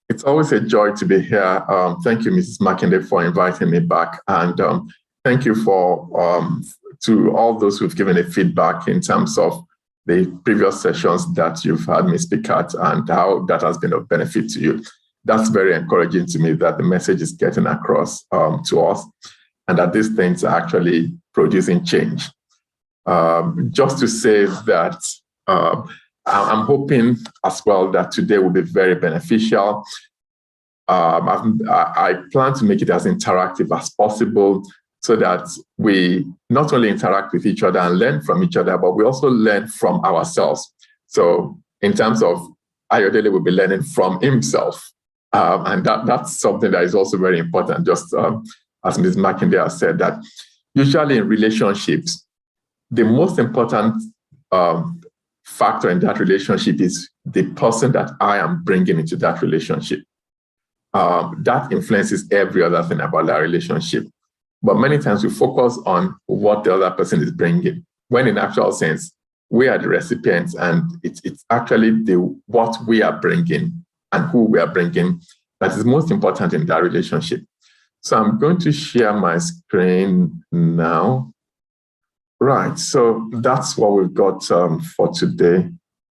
It's always a joy to be here. Thank you, Mrs. Makinde, for inviting me back. And thank you to all those who've given a feedback in terms of the previous sessions that you've had me speak at and how that has been of benefit to you. That's very encouraging to me that the message is getting across to us and that these things are actually producing change. Just to say that I'm hoping as well that today will be very beneficial. I plan to make it as interactive as possible so that we not only interact with each other and learn from each other, but we also learn from ourselves. So in terms of Ayodele will be learning from himself. And that's something that is also very important, just as Ms. Makinde has said, that usually in relationships, the most important factor in that relationship is the person that I am bringing into that relationship. That influences every other thing about that relationship. But many times we focus on what the other person is bringing, when in actual sense, we are the recipients and it's actually what we are bringing and who we are bringing that is most important in that relationship. So I'm going to share my screen now. Right, so that's what we've got for today.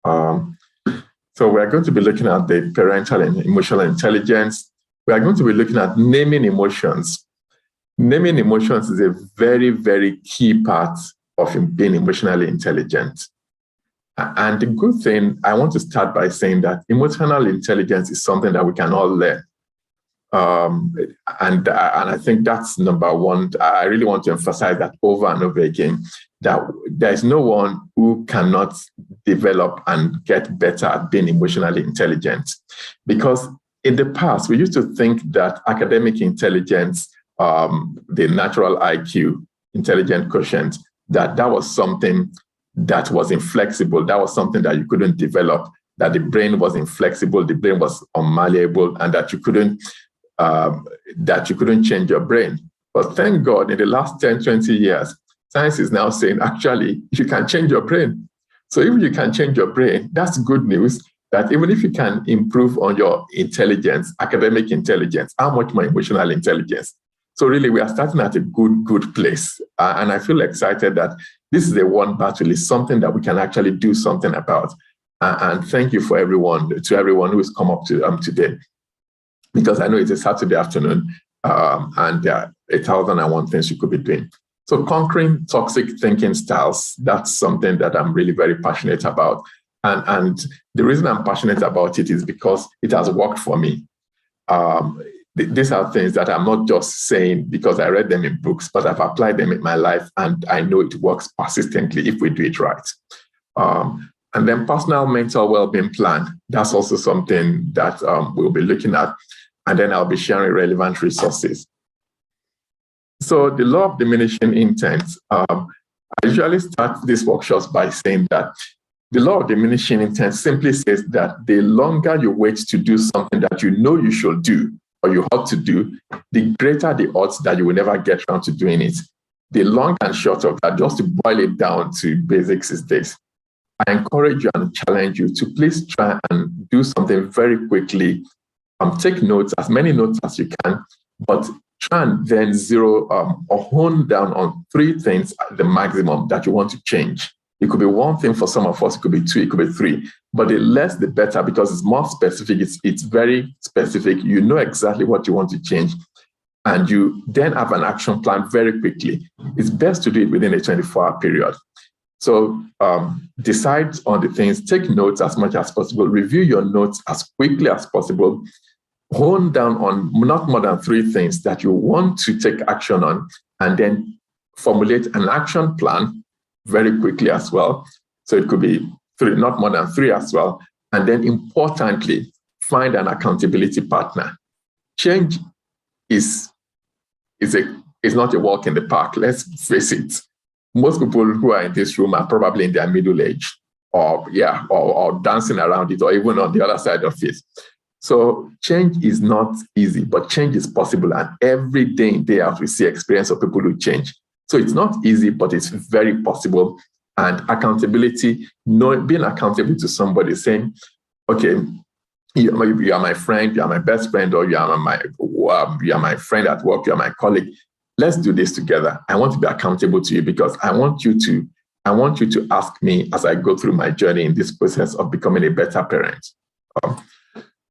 So we're going to be looking at the parental and emotional intelligence. We are going to be looking at naming emotions. Naming emotions is a very, very key part of being emotionally intelligent. And the good thing, I want to start by saying that emotional intelligence is something that we can all learn. And I think that's number one. I really want to emphasize that over and over again, that there's no one who cannot develop and get better at being emotionally intelligent. Because in the past, we used to think that academic intelligence, the natural IQ, intelligent quotient, that was something that was inflexible. That was something that you couldn't develop, that the brain was inflexible, the brain was unmalleable, and that you couldn't change your brain. But thank God, in the last 10, 20 years, science is now saying, actually, you can change your brain. So if you can change your brain, that's good news, that even if you can improve on your intelligence, academic intelligence, how much more emotional intelligence? So really, we are starting at a good place. And I feel excited that this is a one battle, is something that we can actually do something about. And thank you to everyone who has come up to today, because I know it's a Saturday afternoon and there are 1,001 things you could be doing. So conquering toxic thinking styles, that's something that I'm really very passionate about. And the reason I'm passionate about it is because it has worked for me. These are things that I'm not just saying because I read them in books, but I've applied them in my life and I know it works persistently if we do it right. And then personal mental well-being plan, that's also something that we'll be looking at. And then I'll be sharing relevant resources. So the law of diminishing intent, I usually start these workshops by saying that the law of diminishing intent simply says that the longer you wait to do something that you know you should do or you ought to do, the greater the odds that you will never get around to doing it. The long and short of that, just to boil it down to basics, is this. I encourage you and challenge you to please try and do something very quickly. Take notes, as many notes as you can, but try and then zero or hone down on 3 things at the maximum that you want to change. It could be 1 thing for some of us, it could be 2, it could be 3, but the less the better because it's more specific, it's very specific. You know exactly what you want to change and you then have an action plan very quickly. It's best to do it within a 24-hour period. So decide on the things, take notes as much as possible, review your notes as quickly as possible, hone down on not more than 3 things that you want to take action on, and then formulate an action plan very quickly as well. So it could be 3, not more than 3 as well. And then importantly, find an accountability partner. Change is not a walk in the park. Let's face it. Most people who are in this room are probably in their middle age or dancing around it or even on the other side of it. So change is not easy, but change is possible. And every day in, day out, we see experience of people who change. So it's not easy, but it's very possible. And accountability, being accountable to somebody, saying, okay, you are my friend, you are my best friend, or you are my friend at work, you are my colleague. Let's do this together. I want to be accountable to you because I want you to ask me as I go through my journey in this process of becoming a better parent.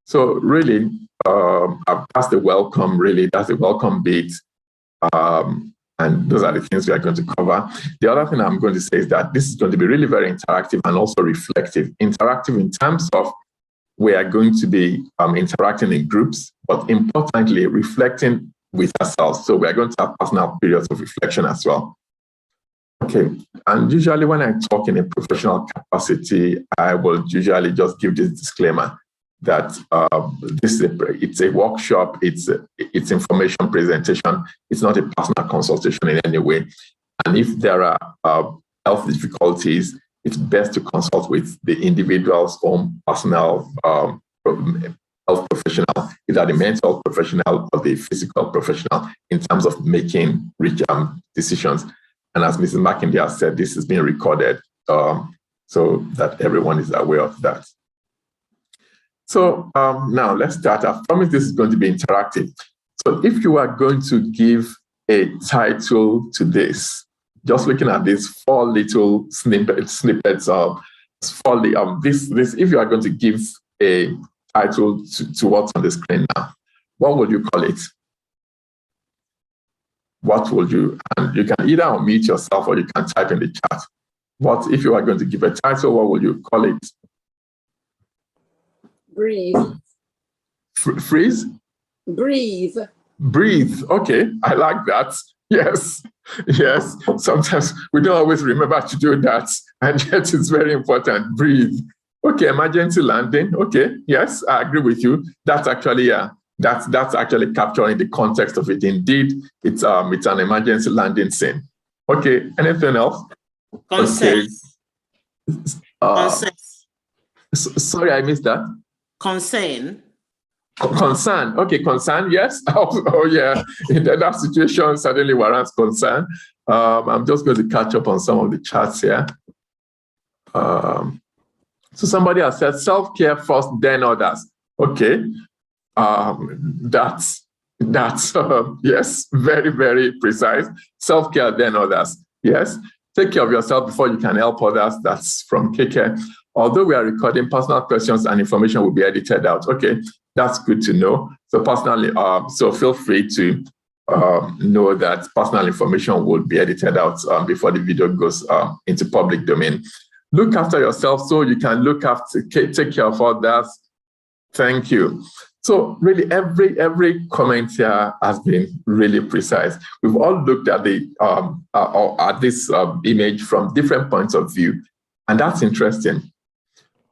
So really, that's the welcome. Really, that's the welcome bit. And those are the things we are going to cover. The other thing I'm going to say is that this is going to be really very interactive and also reflective. Interactive in terms of we are going to be interacting in groups, but importantly, reflecting with ourselves. So we are going to have personal periods of reflection as well. Okay, and usually when I talk in a professional capacity, I will usually just give this disclaimer that it's a workshop, it's information presentation, it's not a personal consultation in any way. And if there are health difficulties, it's best to consult with the individual's own personal health professional, either the mental health professional or the physical professional, in terms of making decisions. And as Mrs. McKinsey has said, this is being recorded so that everyone is aware of that. So now let's start. I promise this is going to be interactive. So if you are going to give a title to this, just looking at these 4 little snippets of if you are going to give a title to what's on the screen now, what would you call it? What would you, and you can either unmute yourself or you can type in the chat. What, if you are going to give a title, what would you call it? Breathe. Freeze? Breathe. Breathe. Okay, I like that. Yes, yes. Sometimes we don't always remember to do that, and yet it's very important. Breathe. Okay, emergency landing. Okay, yes, I agree with you. That's actually that's actually capturing the context of it. Indeed, it's an emergency landing scene. Okay, anything else? Consent. Okay. Consent. Sorry, I missed that. Concern. Concern. Okay, concern. Yes. Oh, yeah. In that situation, certainly warrants concern. I'm just going to catch up on some of the charts here. So somebody has said self-care first, then others. Okay. That's yes, very, very precise. Self-care, then others. Yes. Take care of yourself before you can help others. That's from KK. Although we are recording, personal questions and information will be edited out. Okay, that's good to know. So personally, so feel free to know that personal information will be edited out before the video goes into public domain. Look after yourself so you can take care of others. Thank you. So really, every comment here has been really precise. We've all looked at this image from different points of view, and that's interesting.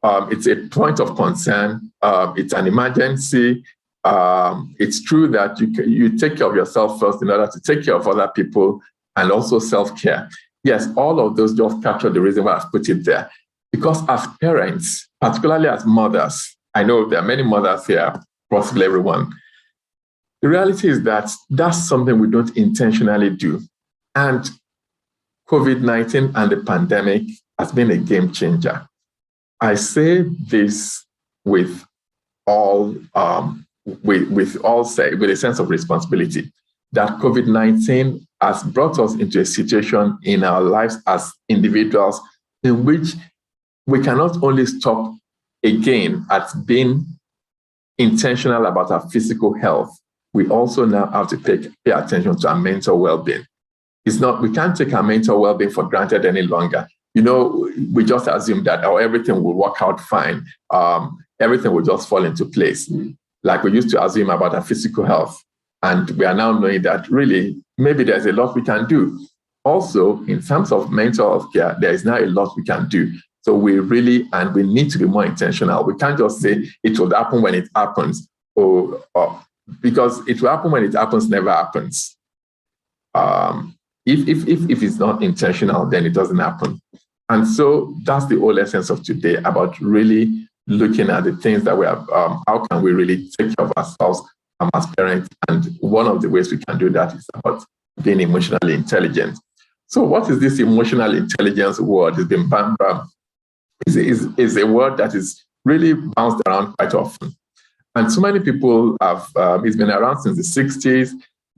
It's a point of concern. It's an emergency. It's true that you take care of yourself first in order to take care of other people, and also self-care. Yes, all of those just capture the reason why I've put it there. Because as parents, particularly as mothers, I know there are many mothers here, possibly everyone. The reality is that that's something we don't intentionally do. And COVID-19 and the pandemic has been a game changer. I say this with all with a sense of responsibility, that COVID-19 has brought us into a situation in our lives as individuals in which we cannot only stop again at being intentional about our physical health, we also now have to pay attention to our mental well-being. We can't take our mental well-being for granted any longer. You know, we just assume that everything will work out fine. Everything will just fall into place. Like we used to assume about our physical health. And we are now knowing that really, maybe there's a lot we can do. Also, in terms of mental health care, there is now a lot we can do. So we need to be more intentional. We can't just say it will happen when it happens, or because it will happen when it happens, never happens. If it's not intentional, then it doesn't happen. And so that's the whole essence of today, about really looking at the things that we have, how can we really take care of ourselves as parents? And one of the ways we can do that is about being emotionally intelligent. So what is this emotional intelligence word? It's been is a word that is really bounced around quite often. And so many people have, he's been around since the 60s,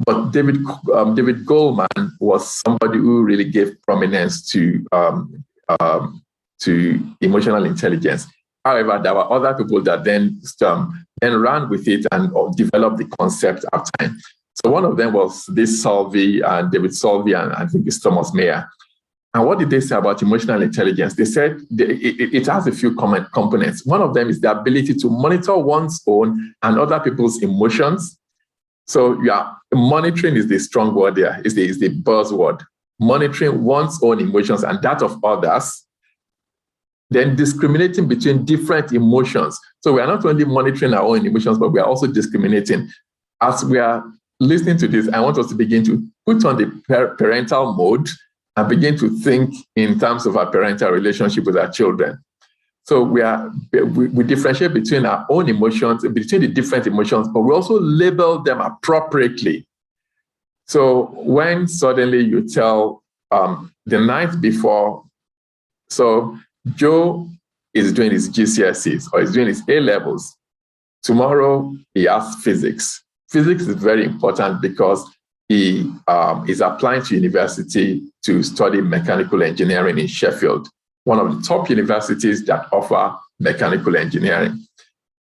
but David Goleman was somebody who really gave prominence to emotional intelligence. However, there were other people that then ran with it and developed the concept after time. So one of them was this Solvay and David Solvay, and I think it's Thomas Mayer. And what did they say about emotional intelligence? They said it has a few common components. One of them is the ability to monitor one's own and other people's emotions. So monitoring is the strong word there, is the buzzword. Monitoring one's own emotions and that of others. Then discriminating between different emotions. So we are not only monitoring our own emotions, but we are also discriminating. As we are listening to this, I want us to begin to put on the parental mode and begin to think in terms of our parental relationship with our children. So we differentiate between our own emotions, between the different emotions, but we also label them appropriately. So when suddenly you tell the night before, so Joe is doing his GCSEs or is doing his A-levels. Tomorrow he has physics. Physics is very important because he is applying to university to study mechanical engineering in Sheffield, one of the top universities that offer mechanical engineering.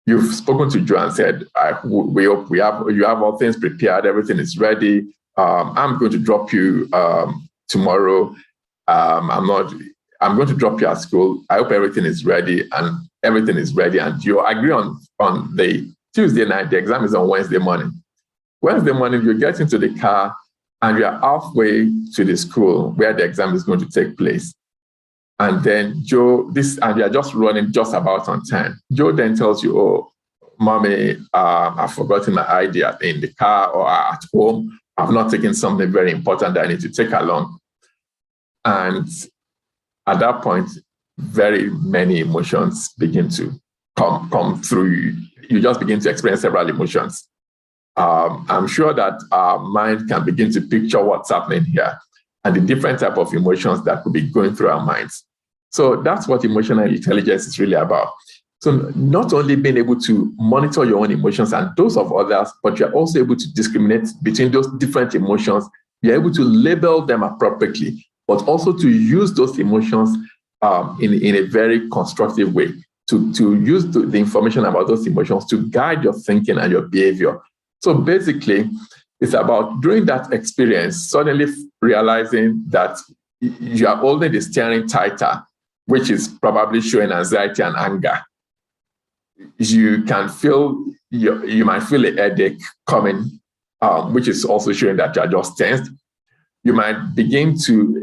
You've spoken to Joe and said, we hope you have all things prepared, everything is ready. I'm going to drop you tomorrow. I'm going to drop you at school. I hope everything is ready, and everything is ready. And you agree on the Tuesday night, the exam is on Wednesday morning. Wednesday morning, you get into the car and you're halfway to the school where the exam is going to take place. And then and you're just running just about on time. Joe then tells you, oh, Mommy, I've forgotten my ID in the car or at home. I've not taken something very important that I need to take along. And at that point, very many emotions begin to come through you. You just begin to experience several emotions. I'm sure that our mind can begin to picture what's happening here and the different type of emotions that could be going through our minds. So that's what emotional intelligence is really about. So not only being able to monitor your own emotions and those of others, but you're also able to discriminate between those different emotions. You're able to label them appropriately, but also to use those emotions in a very constructive way, to use the information about those emotions to guide your thinking and your behavior. So basically, it's about during that experience, suddenly realizing that you are holding the steering tighter, which is probably showing anxiety and anger. You can feel, you might feel a headache coming, which is also showing that you are just tensed. You might begin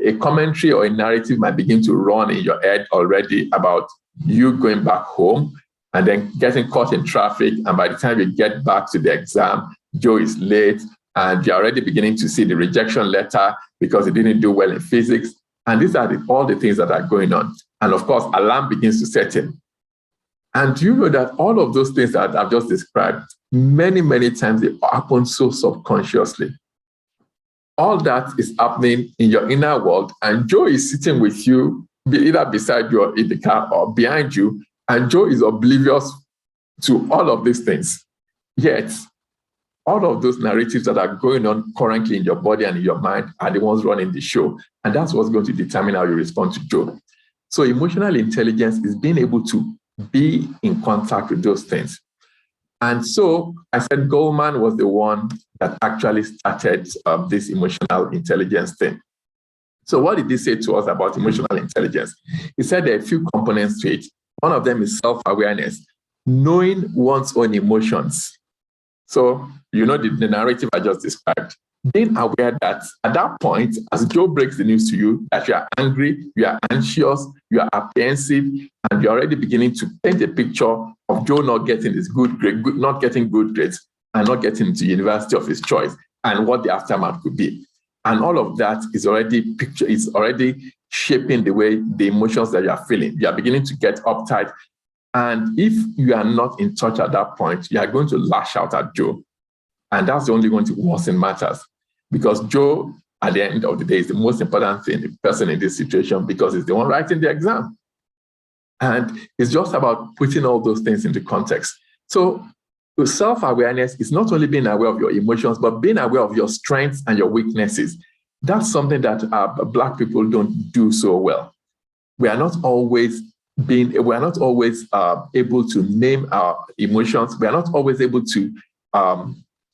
a commentary or a narrative might begin to run in your head already about you going back home and then getting caught in traffic. And by the time you get back to the exam, Joe is late and you're already beginning to see the rejection letter because he didn't do well in physics. And these are all the things that are going on. And of course, alarm begins to set in. And you know that all of those things that I've just described, many, many times they happen so subconsciously. All that is happening in your inner world, and Joe is sitting with you, either beside you or in the car or behind you, and Joe is oblivious to all of these things. Yet, all of those narratives that are going on currently in your body and in your mind are the ones running the show. And that's what's going to determine how you respond to Joe. So emotional intelligence is being able to be in contact with those things. And so I said Goleman was the one that actually started this emotional intelligence thing. So what did he say to us about emotional intelligence? He said there are a few components to it. One of them is self-awareness, knowing one's own emotions. So, you know, the narrative I just described, being aware that at that point, as Joe breaks the news to you, that you are angry, you are anxious, you are apprehensive, and you're already beginning to paint a picture of Joe not getting his not getting good grades and not getting into university of his choice and what the aftermath could be. And all of that is already shaping the way the emotions that you are feeling. You are beginning to get uptight. And if you are not in touch at that point, you are going to lash out at Joe. And that's only going to worsen matters, because Joe, at the end of the day, is the most important person in this situation because he's the one writing the exam. And it's just about putting all those things into context. So So self-awareness is not only being aware of your emotions, but being aware of your strengths and your weaknesses. That's something that Black people don't do so well. We are not always able to name our emotions. We are not always able to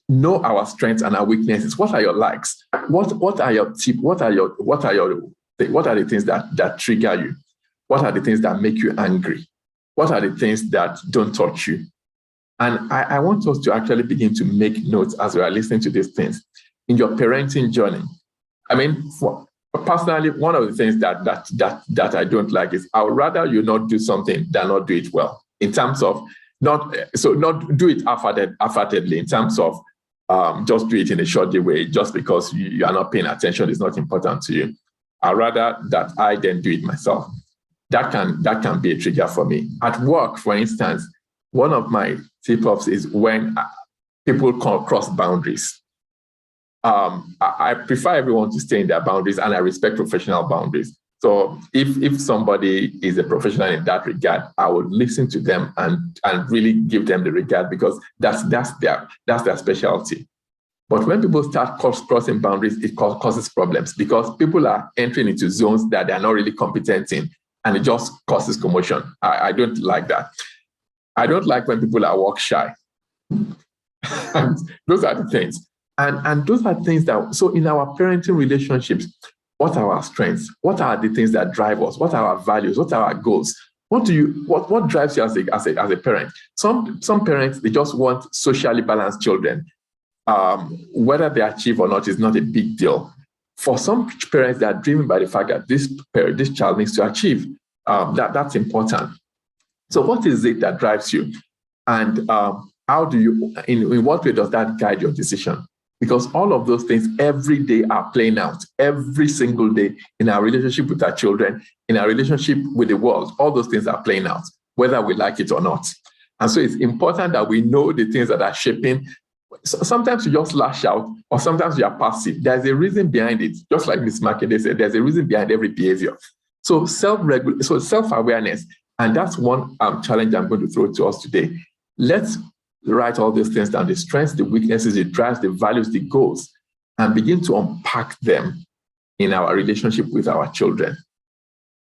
know our strengths and our weaknesses. What are your likes? What are your tips? What are the things that trigger you? What are the things that make you angry? What are the things that don't touch you? And I want us to actually begin to make notes as we are listening to these things in your parenting journey. I mean, personally, one of the things that I don't like is I would rather you not do something than not do it well. In terms of not do it half-heartedly. In terms of just do it in a short way, just because you are not paying attention is not important to you. I'd rather that I then do it myself. That can be a trigger for me. At work, for instance, one of my tip-offs is when people cross boundaries. I prefer everyone to stay in their boundaries, and I respect professional boundaries. So if somebody is a professional in that regard, I would listen to them and really give them the regard, because that's their specialty. But when people start crossing boundaries, it causes problems, because people are entering into zones that they're not really competent in, and it just causes commotion. I don't like that. I don't like when people are walk shy. And those are the things. And those are things that, so in our parenting relationships, what are our strengths? What are the things that drive us? What are our values? What are our goals? What drives you as a parent? Some parents, they just want socially balanced children. Whether they achieve or not is not a big deal. For some parents, they are driven by the fact that this child needs to achieve. That's important. So what is it that drives you? And how do you, in what way does that guide your decision? Because all of those things every day are playing out, every single day, in our relationship with our children, in our relationship with the world. All those things are playing out, whether we like it or not. And so it's important that we know the things that are shaping. Sometimes you just lash out, or sometimes you are passive. There's a reason behind it. Just like Ms. Makinde said, there's a reason behind every behavior. So self-awareness, and that's one challenge I'm going to throw to us today. Let's write all these things down: the strengths, the weaknesses, the drives, the values, the goals, and begin to unpack them in our relationship with our children.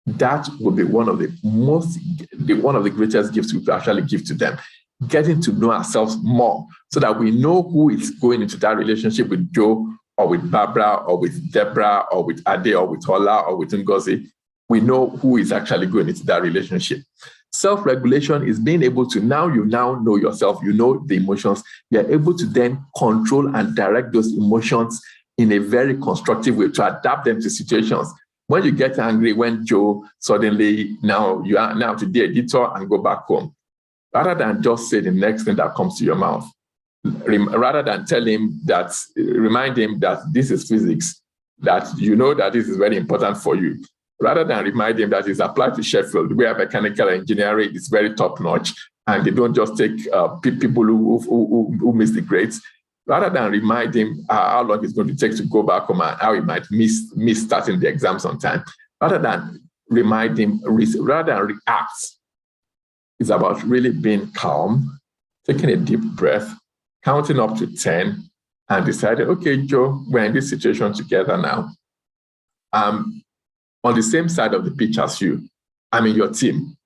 That will be one of the greatest gifts we could actually give to them. Getting to know ourselves more, so that we know who is going into that relationship with Joe, or with Barbara, or with Deborah, or with Ade, or with Ola, or with Ngozi. We know who is actually going into that relationship. Self-regulation is being able to, now know yourself, you know the emotions, you're able to then control and direct those emotions in a very constructive way to adapt them to situations. When you get angry, when Joe suddenly, now you are now to the editor and go back home, rather than just say the next thing that comes to your mouth, rather than remind him that this is physics, that you know that this is very important for you, rather than remind him that it's applied to Sheffield, where mechanical engineering is very top-notch, and they don't just take people who miss the grades, rather than remind him how long it's going to take to go back home and how he might miss starting the exams on time, rather than remind him, rather than react, it's about really being calm, taking a deep breath, counting up to 10, and deciding, okay, Joe, we're in this situation together now. On the same side of the pitch as you. I'm in your team.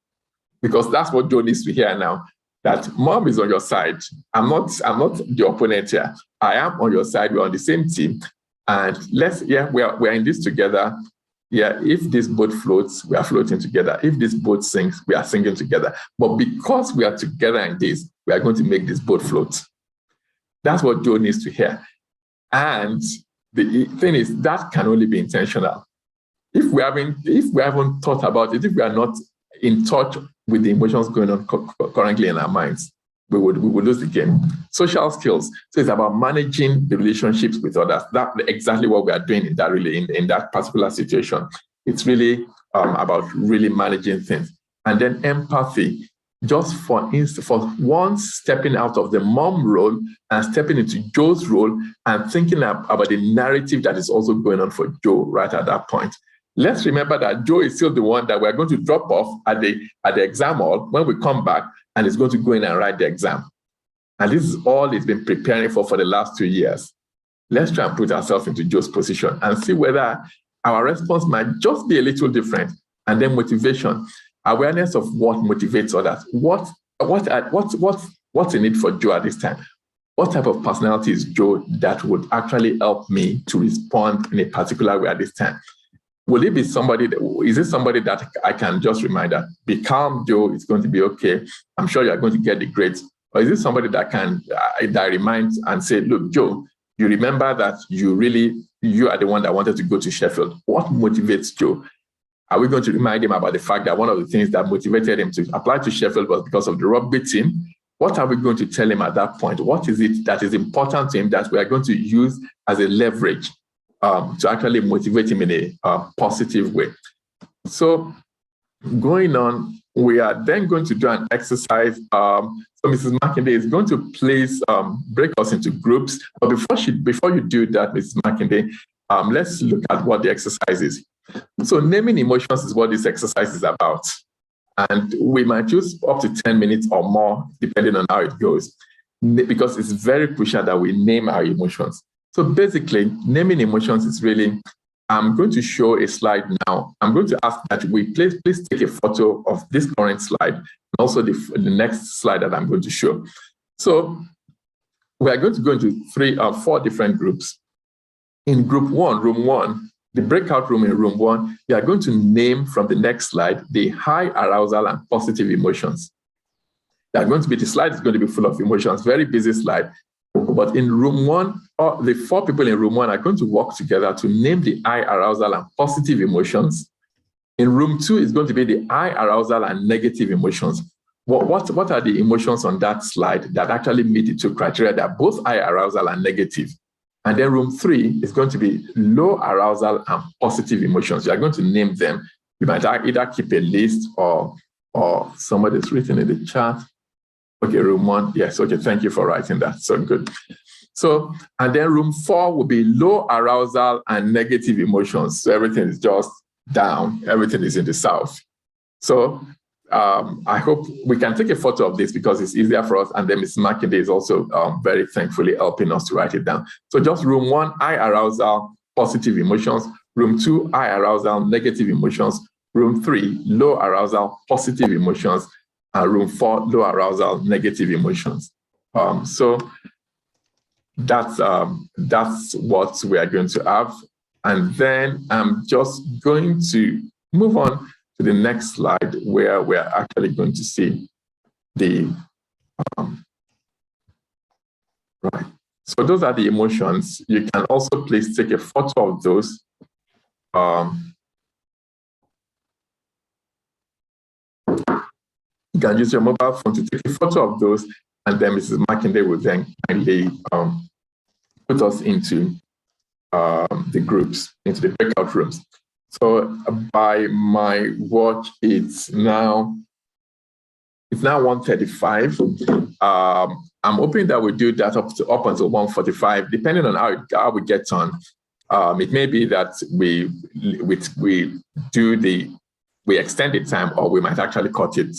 Because that's what Joe needs to hear now, that mom is on your side. I'm not the opponent here. I am on your side. We're on the same team. And we're in this together. Yeah, if this boat floats, we are floating together. If this boat sinks, we are sinking together. But because we are together in this, we are going to make this boat float. That's what Joe needs to hear. And the thing is, that can only be intentional. If we haven't thought about it, if we are not in touch with the emotions going on currently in our minds, we would lose the game. Social skills. So it's about managing the relationships with others. That's exactly what we are doing in that particular situation. It's really about really managing things. And then empathy. Just for once stepping out of the mom role and stepping into Joe's role and thinking about the narrative that is also going on for Joe right at that point. Let's remember that Joe is still the one that we're going to drop off at the exam hall when we come back, and is going to go in and write the exam. And this is all he's been preparing for the last 2 years. Let's try and put ourselves into Joe's position and see whether our response might just be a little different. And then motivation, awareness of what motivates others. What's in it for Joe at this time? What type of personality is Joe that would actually help me to respond in a particular way at this time? Will it be somebody is it somebody that I can just remind that, be calm, Joe, it's going to be okay. I'm sure you're going to get the grades. Or is it somebody that can that reminds and say, look, Joe, you remember that you are the one that wanted to go to Sheffield. What motivates Joe? Are we going to remind him about the fact that one of the things that motivated him to apply to Sheffield was because of the rugby team? What are we going to tell him at that point? What is it that is important to him that we are going to use as a leverage to actually motivate him in a positive way? So going on, we are then going to do an exercise. So Mrs. Makinde is going to please break us into groups. But before you do that, Mrs. Makinde, let's look at what the exercise is. So naming emotions is what this exercise is about. And we might use up to 10 minutes or more, depending on how it goes, because it's very crucial that we name our emotions. So basically, naming emotions is really, I'm going to show a slide now. I'm going to ask that we please take a photo of this current slide and also the next slide that I'm going to show. So we are going to go into 4 different groups. In group 1, room 1, the breakout room in room 1, you are going to name from the next slide the high arousal and positive emotions. The slide is going to be full of emotions, very busy slide. But in room 1, the 4 people in room 1 are going to work together to name the high arousal and positive emotions. In room 2 is going to be the high arousal and negative emotions. What are the emotions on that slide that actually meet the 2 criteria that are both high arousal and negative? And then room 3 is going to be low arousal and positive emotions. You are going to name them. You might either keep a list or somebody's written in the chat. Okay, room 1. Yes, okay, thank you for writing that. So good. So, and then room 4 will be low arousal and negative emotions. So everything is just down. Everything is in the south. So I hope we can take a photo of this because it's easier for us. And then Ms. Makinde is also very thankfully helping us to write it down. So just room 1, high arousal, positive emotions. Room 2, high arousal, negative emotions. Room 3, low arousal, positive emotions. And room 4, low arousal, negative emotions. So that's what we are going to have. And then I'm just going to move on to the next slide where we're actually going to see the, right. So those are the emotions. You can also please take a photo of those. You can use your mobile phone to take a photo of those, and then Mrs. Makinde will then kindly put us into the groups, into the breakout rooms. So by my watch, it's now 1:35. I'm hoping that we do that up until 1:45, depending on how we get on. It may be that we extend the time, or we might actually cut it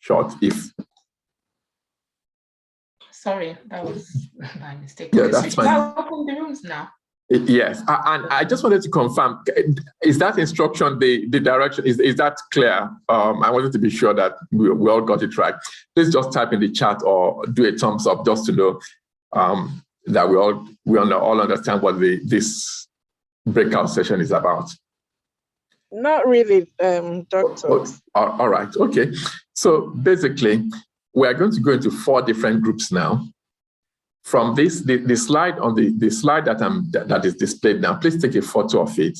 short if. Sorry, that was my mistake. Yeah, that's fine. I'll open the rooms now. Yes, and I just wanted to confirm, is that instruction, the direction, is that clear? I wanted to be sure that we all got it right. Please just type in the chat or do a thumbs up just to know that we all understand what this breakout session is about. Not really, Doctor. All right, okay. So basically, we are going to go into 4 different groups now. From this, the slide on the slide that is displayed now, please take a photo of it.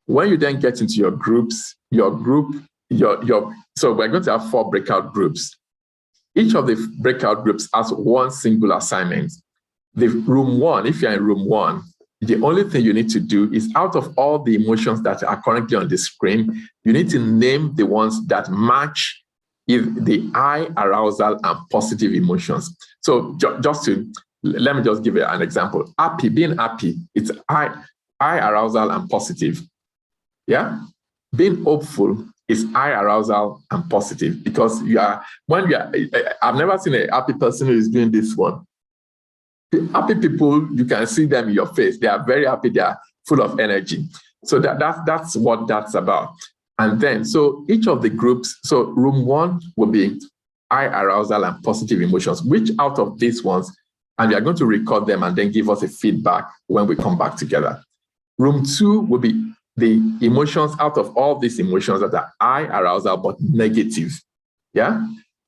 When you then get into your groups, so we're going to have 4 breakout groups. Each of the breakout groups has one single assignment. The room 1, if you're in room 1, the only thing you need to do is, out of all the emotions that are currently on the screen, you need to name the ones that match the high arousal and positive emotions. So let me just give you an example. Being happy, it's high arousal and positive. Yeah? Being hopeful, is high arousal and positive, because I've never seen a happy person who is doing this one. The happy people, you can see them in your face. They are very happy. They are full of energy. So that's what that's about. And then, so each of the groups, so room 1 will be high arousal and positive emotions. Which out of these ones, and we are going to record them and then give us a feedback when we come back together. Room 2 will be the emotions out of all these emotions that are high arousal but negative. Yeah.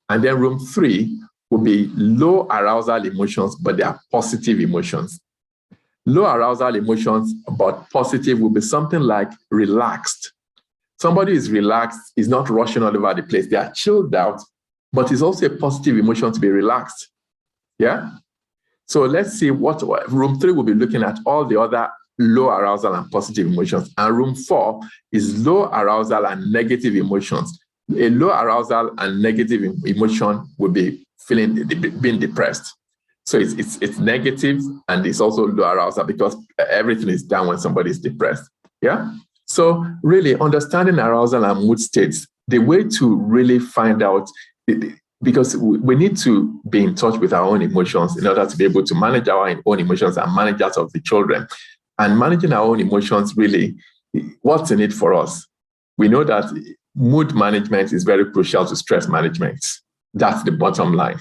And then room 3 will be low arousal emotions, but they are positive emotions. Low arousal emotions, but positive, will be something like relaxed. Somebody is relaxed, is not rushing all over the place. They are chilled out, but it's also a positive emotion to be relaxed. Yeah. So let's see what room 3 will be looking at all the other low arousal and positive emotions. And room 4 is low arousal and negative emotions. A low arousal and negative emotion will be being depressed. So it's negative, and it's also low arousal because everything is down when somebody is depressed. Yeah. So really understanding arousal and mood states, the way to really find out, because we need to be in touch with our own emotions in order to be able to manage our own emotions and manage that of the children. And managing our own emotions, really, what's in it for us? We know that mood management is very crucial to stress management. That's the bottom line.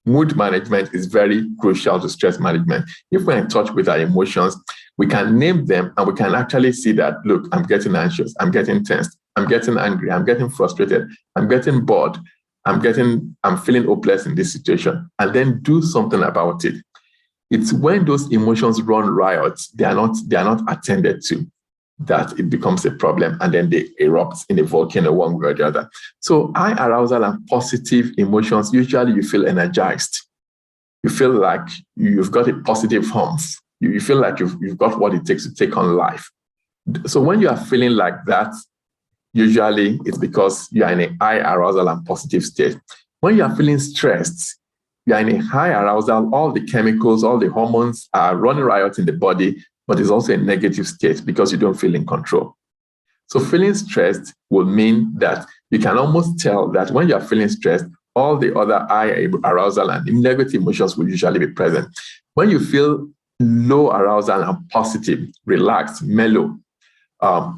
Mood management is very crucial to stress management. If we're in touch with our emotions, we can name them and we can actually see that, look, I'm getting anxious, I'm getting tense, I'm getting angry, I'm getting frustrated, I'm getting bored, I'm feeling hopeless in this situation, and then do something about it. It's when those emotions run riot, they are not attended to, that it becomes a problem, and then they erupt in a volcano one way or the other. So high arousal and positive emotions, usually you feel energized. You feel like you've got a positive humph. You feel like you've got what it takes to take on life. So when you are feeling like that, usually it's because you are in a high arousal and positive state. When you are feeling stressed, you are in a high arousal, all the chemicals, all the hormones are running riot in the body, but it's also a negative state because you don't feel in control. So feeling stressed will mean that you can almost tell that when you're feeling stressed, all the other high arousal and negative emotions will usually be present. When you feel low arousal and positive, relaxed, mellow,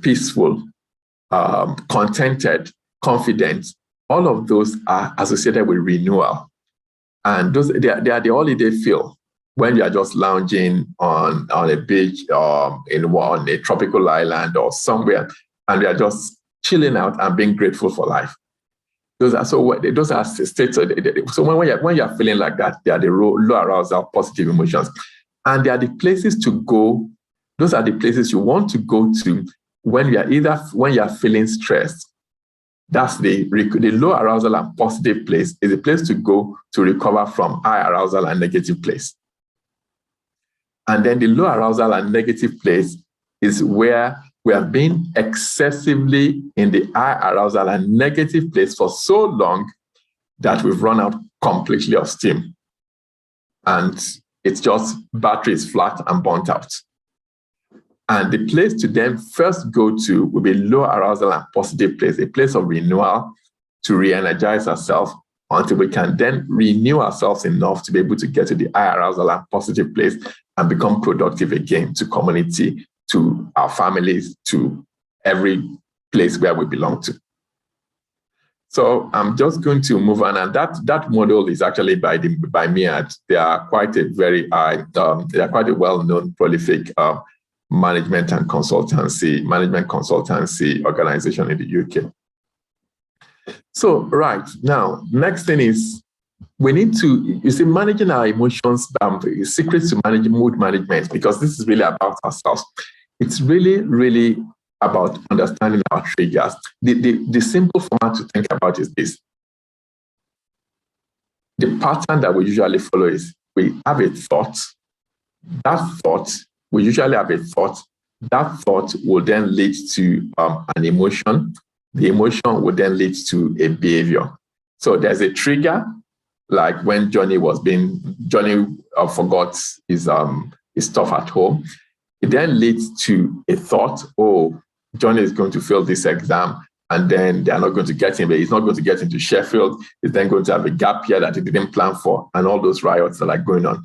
peaceful, contented, confident, all of those are associated with renewal. And they are the holiday feel when you are just lounging on a beach on a tropical island or somewhere, and you are just chilling out and being grateful for life. Those are states. So when you are feeling like that, they are the low arousal, positive emotions, and they are the places to go. Those are the places you want to go to when you are feeling stressed. That's the low arousal and positive place is a place to go to recover from high arousal and negative place. And then the low arousal and negative place is where we have been excessively in the high arousal and negative place for so long that we've run out completely of steam. And it's just battery is flat and burnt out. And the place to then first go to will be low arousal and positive place, a place of renewal to re-energize ourselves until we can then renew ourselves enough to be able to get to the high arousal and positive place and become productive again to community, to our families, to every place where we belong to. So I'm just going to move on, and that model is actually by MEAD. They are quite a very they are quite a well-known, prolific management consultancy organization in the UK. So right now, next thing is we need to, managing our emotions, secrets to manage mood management, because this is really about ourselves. It's really, really about understanding our triggers. The simple format to think about is this. The pattern that we usually follow is we have a thought. We usually have a thought. That thought will then lead to an emotion. The emotion will then lead to a behavior. So there's a trigger, like when Johnny forgot his stuff at home. It then leads to a thought, oh, Johnny is going to fail this exam. and then they are not going to get him. He's not going to get into Sheffield. He's then going to have a gap year that he didn't plan for, and all those riots that are going on.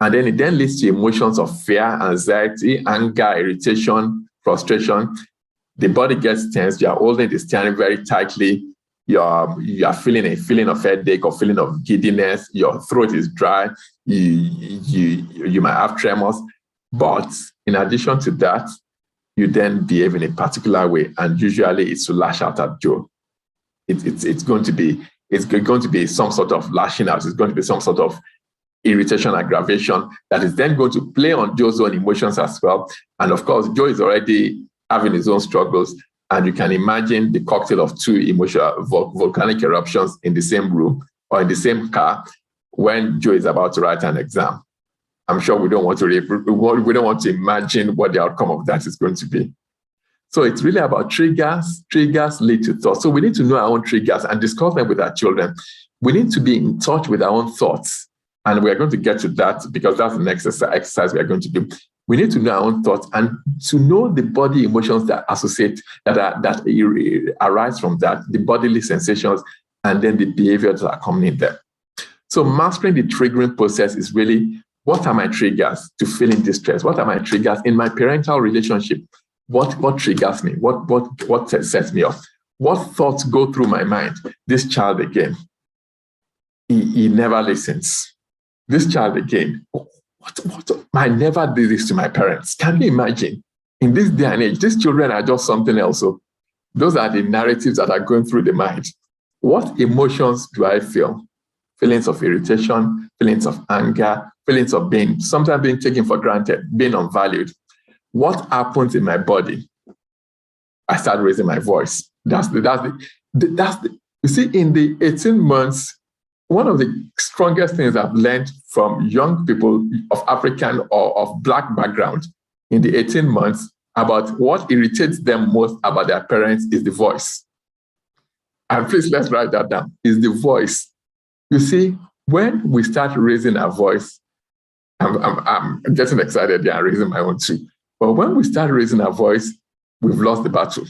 And then it then leads to emotions of fear, anxiety, anger, irritation, frustration. The body gets tense. You are holding the steering very tightly. You are feeling a feeling of headache or feeling of giddiness. Your throat is dry. You might have tremors. But in addition to that, you then behave in a particular way, and usually it's to lash out at Joe. It's going to be some sort of lashing out. It's going to be some sort of irritation, aggravation that is then going to play on Joe's own emotions as well. And of course, Joe is already having his own struggles, and you can imagine the cocktail of two emotional volcanic eruptions in the same room or in the same car when Joe is about to write an exam. I'm sure we don't want to imagine what the outcome of that is going to be. So it's really about triggers. Triggers lead to thoughts. So we need to know our own triggers and discuss them with our children. We need to be in touch with our own thoughts. And we are going to get to that because that's the next exercise we are going to do. We need to know our own thoughts and to know the body emotions that arise from that, the bodily sensations, and then the behaviors that are coming in there. So mastering the triggering process is really, what are my triggers to feeling distress? What are my triggers in my parental relationship? What triggers me? What sets me off? What thoughts go through my mind? This child again, he never listens. This child again, I never did this to my parents. Can you imagine? In this day and age, these children are just something else. So those are the narratives that are going through the mind. What emotions do I feel? Feelings of irritation, feelings of anger, feelings of sometimes being taken for granted, being unvalued. What happens in my body? I start raising my voice. You see, in the 18 months, one of the strongest things I've learned from young people of African or of Black background in the 18 months about what irritates them most about their parents is the voice. And please, let's write that down, is the voice. You see, when we start raising our voice, I'm getting excited there, I'm raising my own too. But when we start raising our voice, we've lost the battle.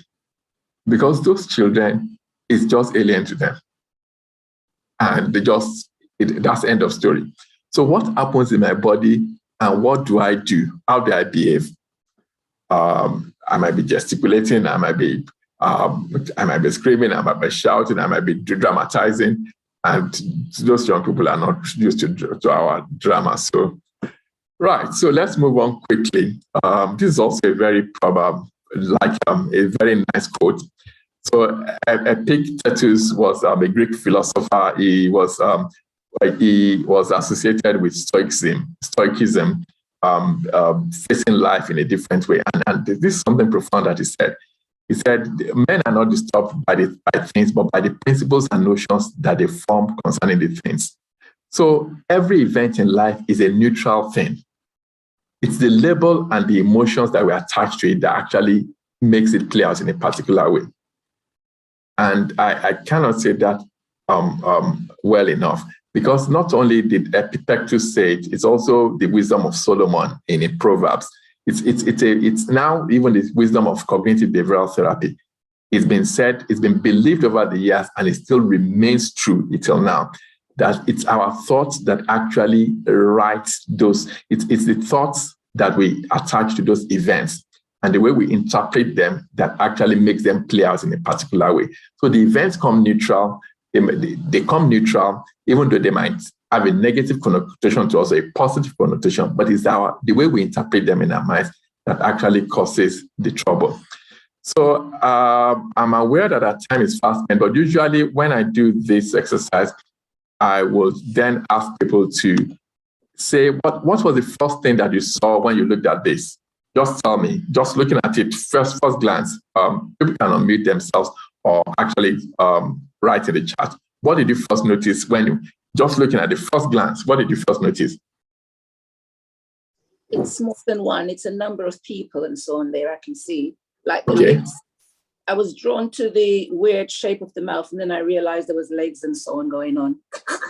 Because those children, it's just alien to them. And that's the end of story. So what happens in my body and what do I do? How do I behave? I might be gesticulating, I might be screaming, I might be shouting, I might be dramatizing. And those young people are not used to our drama. So, right. So let's move on quickly. This is also a very a very nice quote. So Epictetus was a Greek philosopher. He was associated with Stoicism, facing life in a different way. And this is something profound that he said. He said, men are not disturbed by things, but by the principles and notions that they form concerning the things. So every event in life is a neutral thing. It's the label and the emotions that we attach to it that actually makes it play out in a particular way. And I cannot say that well enough, because not only did Epictetus say it, it's also the wisdom of Solomon in Proverbs. It's now even the wisdom of cognitive behavioral therapy. It's been said, it's been believed over the years, and it still remains true until now, that it's our thoughts that actually write those. It's the thoughts that we attach to those events and the way we interpret them that actually makes them play out in a particular way. So the events come neutral. They come neutral, even though they might have a negative connotation to us, a positive connotation, but it's the way we interpret them in our minds that actually causes the trouble. So I'm aware that our time is fast spent, but usually when I do this exercise, I will then ask people to say, what was the first thing that you saw when you looked at this? Just tell me, just looking at it first glance, people can unmute themselves or actually write in the chat. What did you first notice when just looking at the first glance? What did you first notice? It's more than one. It's a number of people and so on there. I can see like the Okay. lips. I was drawn to the weird shape of the mouth, and then I realized there was legs and so on going on.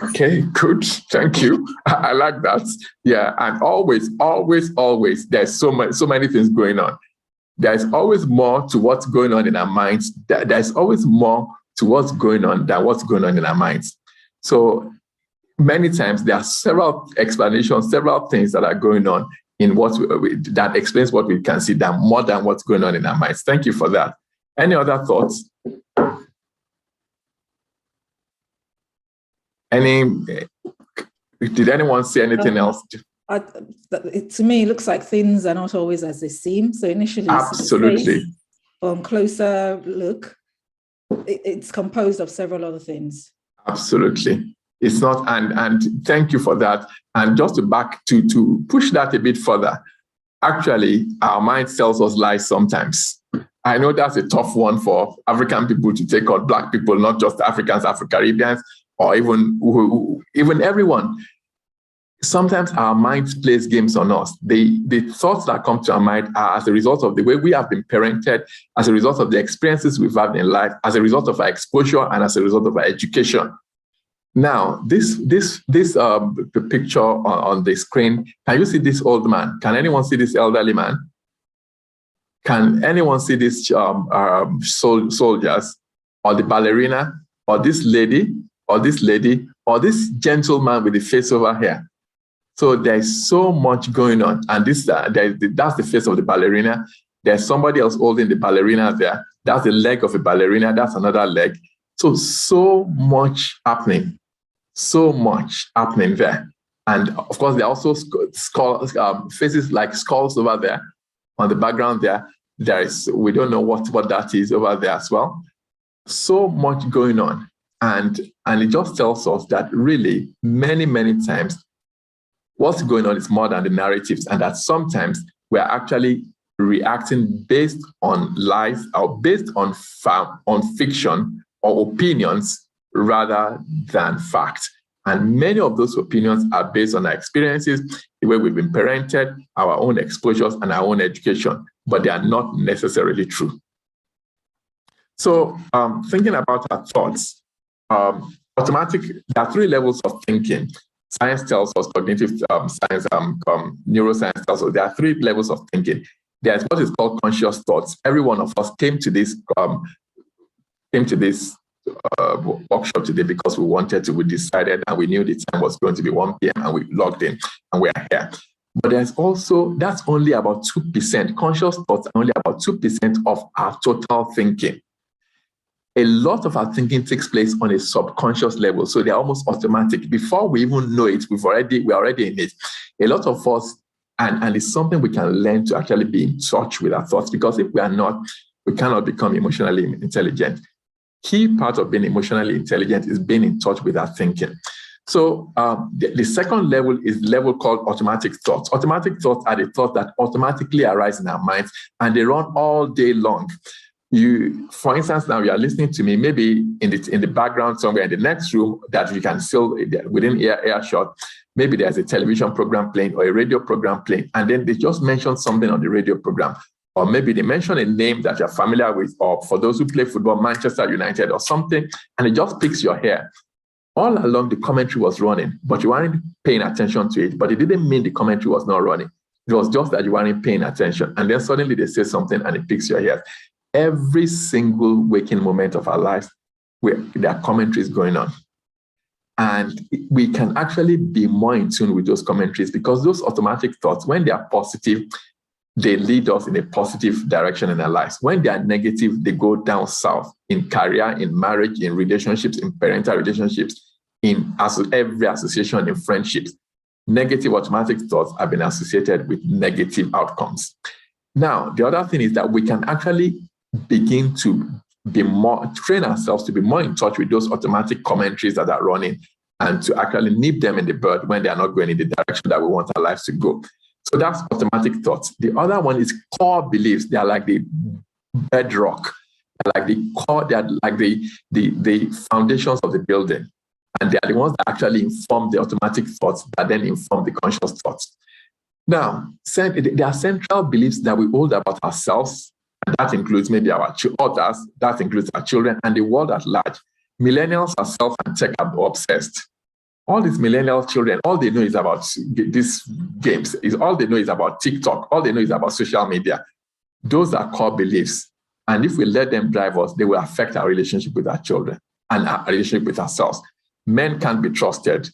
Okay, good. Thank you. I like that. Yeah, and always, there's so many things going on. There's always more to what's going on in our minds. There's always more to what's going on than what's going on in our minds. So many times there are several explanations, several things that are going on in that explains what we can see, than more than what's going on in our minds. Thank you for that. Any other thoughts? Did anyone say anything else? To me, it looks like things are not always as they seem. So initially, Absolutely. On closer look, it's composed of several other things. Absolutely. It's not, and thank you for that. And just to push that a bit further, actually, our mind tells us lies sometimes. I know that's a tough one for African people to take on, Black people, not just Africans, Afro-Caribbeans, or even everyone. Sometimes our minds plays games on us. The thoughts that come to our mind are as a result of the way we have been parented, as a result of the experiences we've had in life, as a result of our exposure, and as a result of our education. Now, this picture on the screen, can you see this old man? Can anyone see this elderly man? Can anyone see these soldiers, or the ballerina, or this lady, or this gentleman with the face over here? So there's so much going on, and that's the face of the ballerina. There's somebody else holding the ballerina there. That's the leg of a ballerina. That's another leg. So much happening. So much happening there. And of course, there are also faces like skulls over there on the background there. We don't know what that is over there as well. So much going on. And it just tells us that really many, many times what's going on is more than the narratives, and that sometimes we're actually reacting based on lies or based on fiction or opinions rather than fact. And many of those opinions are based on our experiences, the way we've been parented, our own exposures, and our own education, but they are not necessarily true. So thinking about our thoughts, there are 3 levels of thinking. Science tells us, cognitive science, neuroscience tells us there are 3 levels of thinking. There's what is called conscious thoughts. Every one of us came to this workshop today because we decided, and we knew the time was going to be 1 p.m. and we logged in and we're here. But that's only about 2%. Conscious thoughts are only about 2% of our total thinking. A lot of our thinking takes place on a subconscious level, so they're almost automatic. Before we even know it, we're already in it. A lot of us, and it's something we can learn to actually be in touch with our thoughts, because if we are not, we cannot become emotionally intelligent. Key part of being emotionally intelligent is being in touch with our thinking. So the second level is the level called automatic thoughts. Automatic thoughts are the thoughts that automatically arise in our minds, and they run all day long. For instance, now you are listening to me, maybe in the background somewhere in the next room that you can still within earshot. Maybe there's a television program playing or a radio program playing, and then they just mention something on the radio program, or maybe they mention a name that you're familiar with, or for those who play football, Manchester United or something, and it just picks your hair. All along the commentary was running, but you weren't paying attention to it. But it didn't mean the commentary was not running. It was just that you weren't paying attention, and then suddenly they say something and it picks your hair. Every single waking moment of our lives, there are commentaries going on. And we can actually be more in tune with those commentaries, because those automatic thoughts, when they are positive, they lead us in a positive direction in our lives. When they are negative, they go down south in career, in marriage, in relationships, in parental relationships, in every association, in friendships. Negative automatic thoughts have been associated with negative outcomes. Now, the other thing is that we can actually begin to train ourselves to be more in touch with those automatic commentaries that are running, and to actually nip them in the bud when they are not going in the direction that we want our lives to go. So that's automatic thoughts. The other one is core beliefs. They are like the bedrock. They're like the core, they're like the foundations of the building. And they are the ones that actually inform the automatic thoughts that then inform the conscious thoughts. Now, there are central beliefs that we hold about ourselves. And that includes maybe our others, that includes our children, and the world at large. Millennials are self and tech obsessed. All these millennial children, all they know is about these games. All they know is about TikTok. All they know is about social media. Those are core beliefs. And if we let them drive us, they will affect our relationship with our children and our relationship with ourselves. Men can't be trusted.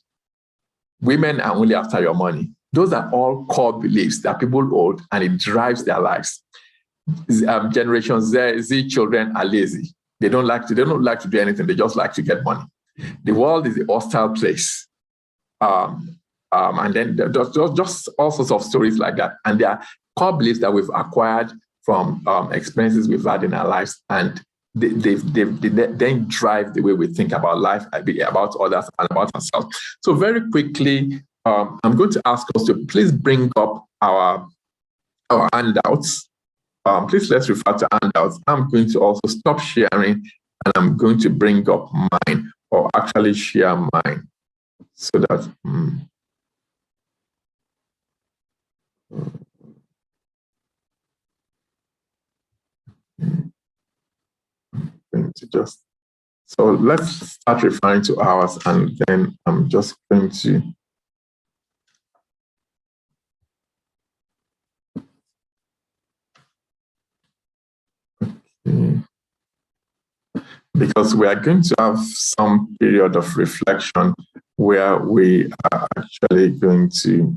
Women are only after your money. Those are all core beliefs that people hold, and it drives their lives. Generation Z children are lazy. They don't like to do anything. They just like to get money. The world is a hostile place. And then just all sorts of stories like that. And there are core beliefs that we've acquired from experiences we've had in our lives. And they then drive the way we think about life, about others, and about ourselves. So very quickly, I'm going to ask us to please bring up our handouts. Please let's refer to handouts. I'm going to also stop sharing, and I'm going to bring up mine, or actually share mine, so that going to just, so let's start referring to ours, and then I'm just going to because we are going to have some period of reflection where we are actually going to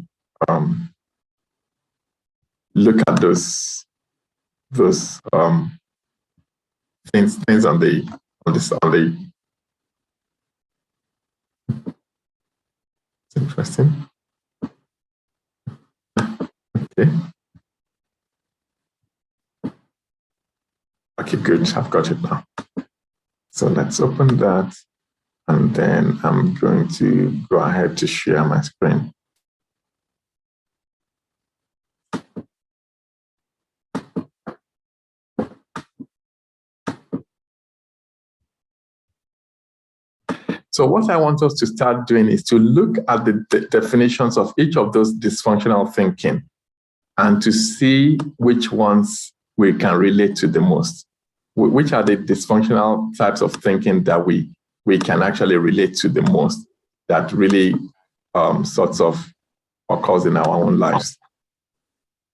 look at those things on the it's interesting. Okay, good. I've got it now. So let's open that, and then I'm going to go ahead to share my screen. So what I want us to start doing is to look at the definitions of each of those dysfunctional thinking, and to see which ones we can relate to the most. Which are the dysfunctional types of thinking that we can actually relate to the most, that really sorts of occurs in our own lives.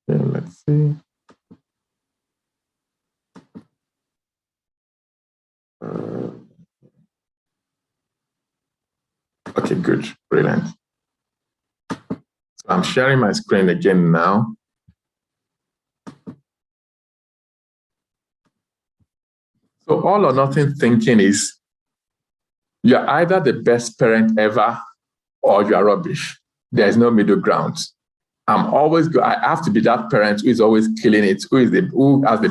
Okay, let's see. Okay, good, brilliant. So I'm sharing my screen again now. So all or nothing thinking is, you're either the best parent ever or you're rubbish. There's no middle ground. I have to be that parent who is always killing it, who has the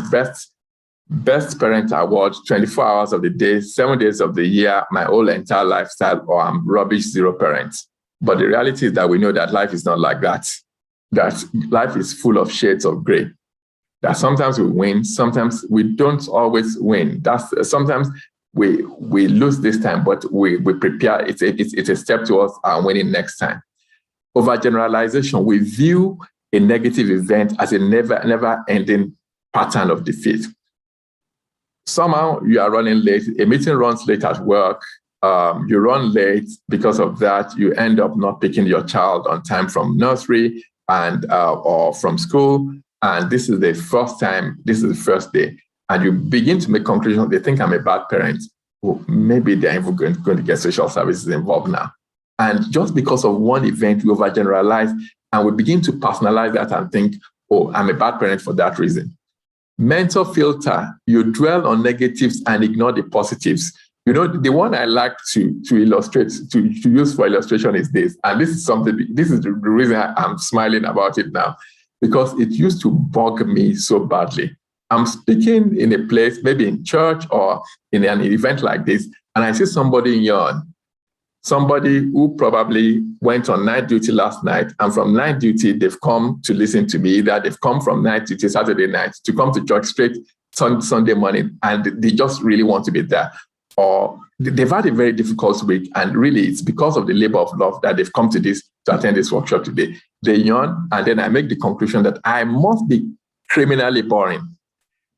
best parent award 24 hours of the day, 7 days of the year, my whole entire lifestyle, or I'm rubbish, zero parents. But the reality is that we know that life is not like that. That life is full of shades of gray. That sometimes we win, sometimes we don't always win. Sometimes we lose this time, but we prepare. It's a step towards winning next time. Overgeneralization, we view a negative event as a never-ending pattern of defeat. Somehow you are running late, a meeting runs late at work, you run late. Because of that, you end up not picking your child on time from nursery and or from school. And this is the first day. And you begin to make conclusions. They think I'm a bad parent. Well, maybe they're even going to get social services involved now. And just because of one event, we overgeneralize, and we begin to personalize that and think, oh, I'm a bad parent for that reason. Mental filter, you dwell on negatives and ignore the positives. You know, the one I like to illustrate, to use for illustration is this. And this is the reason I'm smiling about it now. Because it used to bug me so badly. I'm speaking in a place, maybe in church or in an event like this, and I see somebody yawn. Somebody who probably went on night duty last night, and from night duty, they've come to listen to me. Either they've come from night duty Saturday night to come to church straight Sunday morning, and they just really want to be there. Or they've had a very difficult week, and really it's because of the labor of love that they've come to attend this workshop today. They yawn, and then I make the conclusion that I must be criminally boring.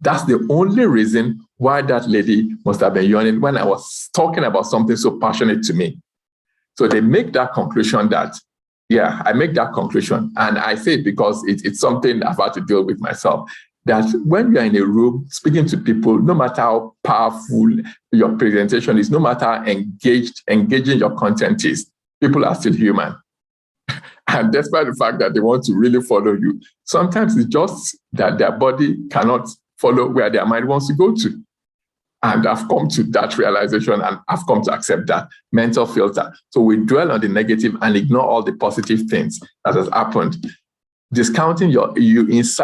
That's the only reason why that lady must have been yawning when I was talking about something so passionate to me. So they make that conclusion I make that conclusion. And I say it because it's something I've had to deal with myself. that when you are in a room speaking to people, no matter how powerful your presentation is, no matter how engaging your content is, people are still human. And despite the fact that they want to really follow you, sometimes it's just that their body cannot follow where their mind wants to go to. And I've come to that realization, and I've come to accept that mental filter. So we dwell on the negative and ignore all the positive things that has happened. Discounting you insist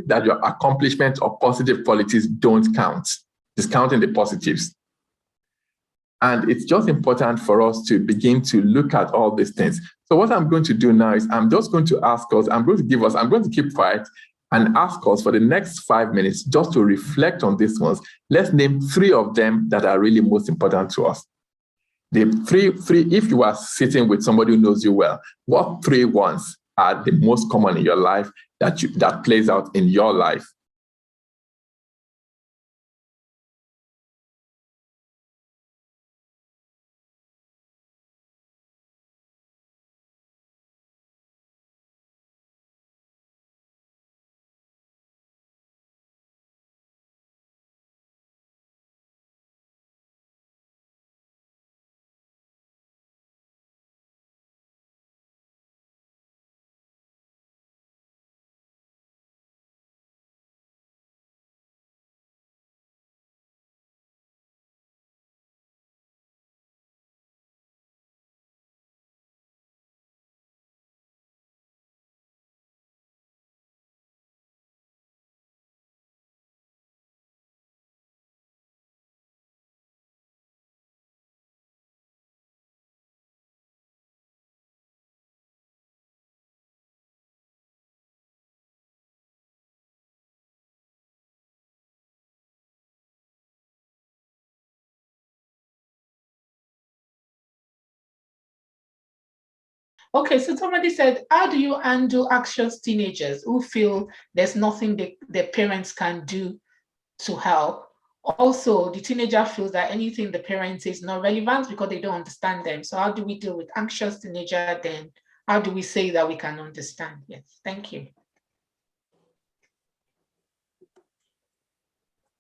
that your accomplishments or positive qualities don't count. Discounting the positives. And it's just important for us to begin to look at all these things. So what I'm going to do now is I'm just going to ask us, I'm going to keep quiet and ask us for the next 5 minutes just to reflect on these ones. Let's name 3 of them that are really most important to us. The three, if you are sitting with somebody who knows you well, what 3 ones are the most common in your life that plays out in your life? Okay, so somebody said, how do you handle anxious teenagers who feel there's nothing their parents can do to help? Also, the teenager feels that anything the parent says is not relevant because they don't understand them. So how do we deal with anxious teenager then? How do we say that we can understand? Yes, thank you.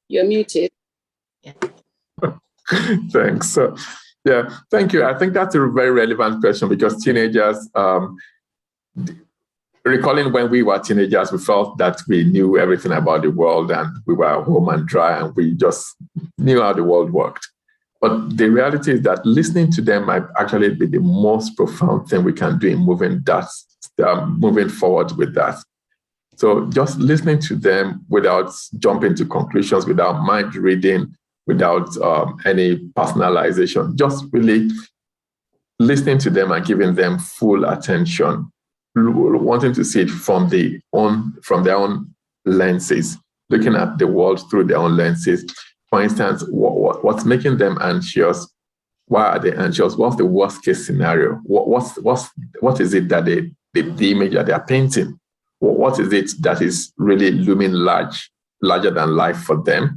You're muted. Yeah. Thanks. Yeah, thank you. I think that's a very relevant question because teenagers, recalling when we were teenagers, we felt that we knew everything about the world and we were home and dry and we just knew how the world worked. But the reality is that listening to them might actually be the most profound thing we can do in moving forward with that. So just listening to them without jumping to conclusions, without mind reading, without any personalization, just really listening to them and giving them full attention, wanting to see it from their own lenses, looking at the world through their own lenses. For instance, what's making them anxious? Why are they anxious? What's the worst case scenario? What is it that the image that they are painting? What is it that is really looming larger than life for them?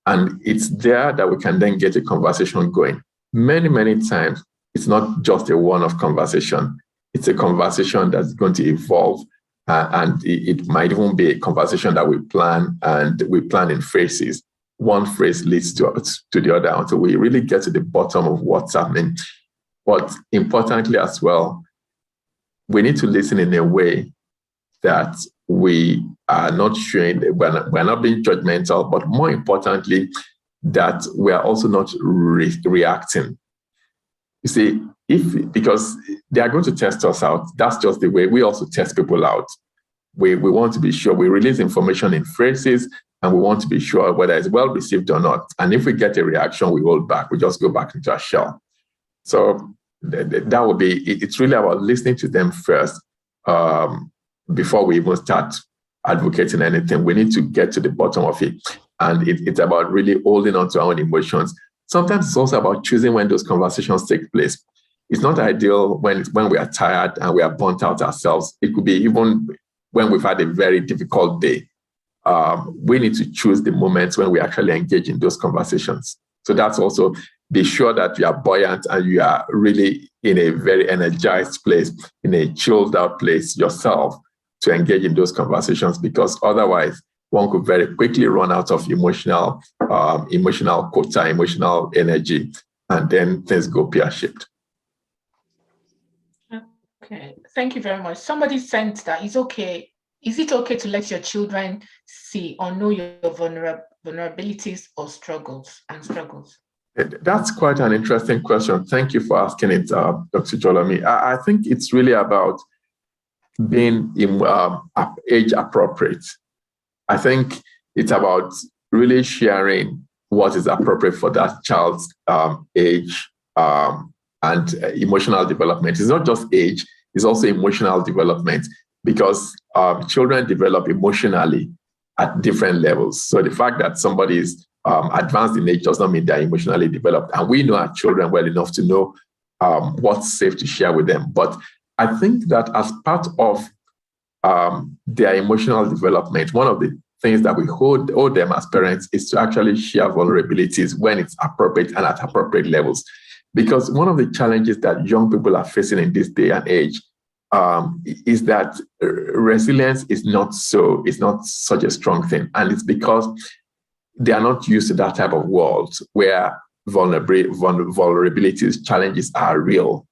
And it's there that we can then get a conversation going. Many, many times, it's not just a one-off conversation. It's a conversation that's going to evolve. And it might even be a conversation that we plan, and we plan in phases. One phrase leads to the other until we really get to the bottom of what's happening. But importantly as well, we need to listen in a way that we are not showing, we're not being judgmental, but more importantly, that we are also not reacting. You see, because they are going to test us out, that's just the way we also test people out. We want to be sure we release information in phrases, and we want to be sure whether it's well received or not. And if we get a reaction, we hold back, we just go back into our shell. So that would be, it's really about listening to them first. Before we even start advocating anything, we need to get to the bottom of it. And it's about really holding on to our own emotions. Sometimes it's also about choosing when those conversations take place. It's not ideal when we are tired and we are burnt out ourselves. It could be even when we've had a very difficult day. We need to choose the moments when we actually engage in those conversations. So that's also, be sure that you are buoyant and you are really in a very energized place, in a chilled out place yourself, to engage in those conversations, because otherwise one could very quickly run out of emotional quota, emotional energy, and then things go pear-shaped. Okay, thank you very much. Somebody sent that it's okay. Is it okay to let your children see or know your vulnerabilities or struggles? That's quite an interesting question. Thank you for asking it, Dr. Jolomi. I think it's really about being age appropriate. I think it's about really sharing what is appropriate for that child's age and emotional development. It's not just age, it's also emotional development, because children develop emotionally at different levels. So the fact that somebody is advanced in age does not mean they're emotionally developed. And we know our children well enough to know what's safe to share with them. But I think that as part of their emotional development, one of the things that we owe them as parents is to actually share vulnerabilities when it's appropriate and at appropriate levels. Because one of the challenges that young people are facing in this day and age is that resilience is not such a strong thing. And it's because they are not used to that type of world where vulnerabilities, challenges are real.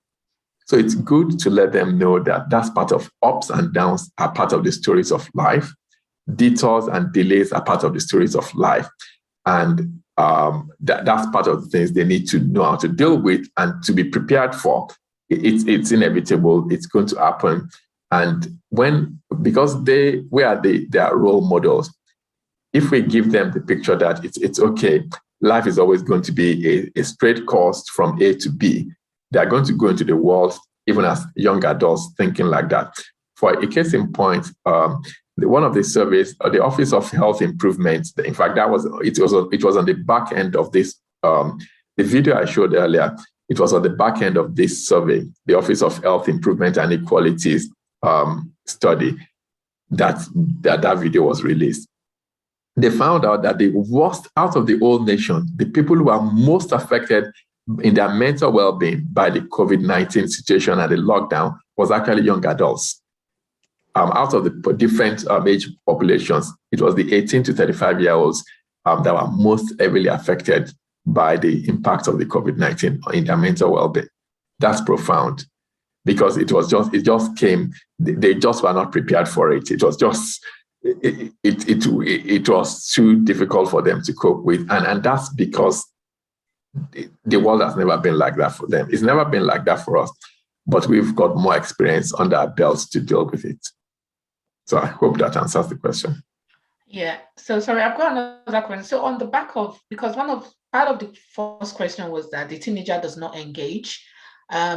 So it's good to let them know that that's part of ups and downs are part of the stories of life. Detours and delays are part of the stories of life. And that's part of the things they need to know how to deal with and to be prepared for. It's inevitable. It's going to happen. And because they are role models, if we give them the picture that it's okay, life is always going to be a straight course from A to B, they're going to go into the world, even as young adults, thinking like that. For a case in point, one of the surveys, the Office of Health Improvement, in fact, it was on the back end of this, the video I showed earlier, it was on the back end of this survey, the Office of Health Improvement and Equalities study, that video was released. They found out that the worst out of the whole nation, the people who are most affected in their mental well-being by the COVID-19 situation and the lockdown was actually young adults. Out of the different age populations, it was the 18 to 35-year-olds that were most heavily affected by the impact of the COVID-19 in their mental well-being. That's profound, because it just came, they just were not prepared for it. It was just, it was too difficult for them to cope with. And that's because the world has never been like that for them. It's never been like that for us, but we've got more experience under our belts to deal with it. So I hope that answers the question. Yeah. So sorry, I've got another question. So on the back of, because part of the first question was that the teenager does not engage.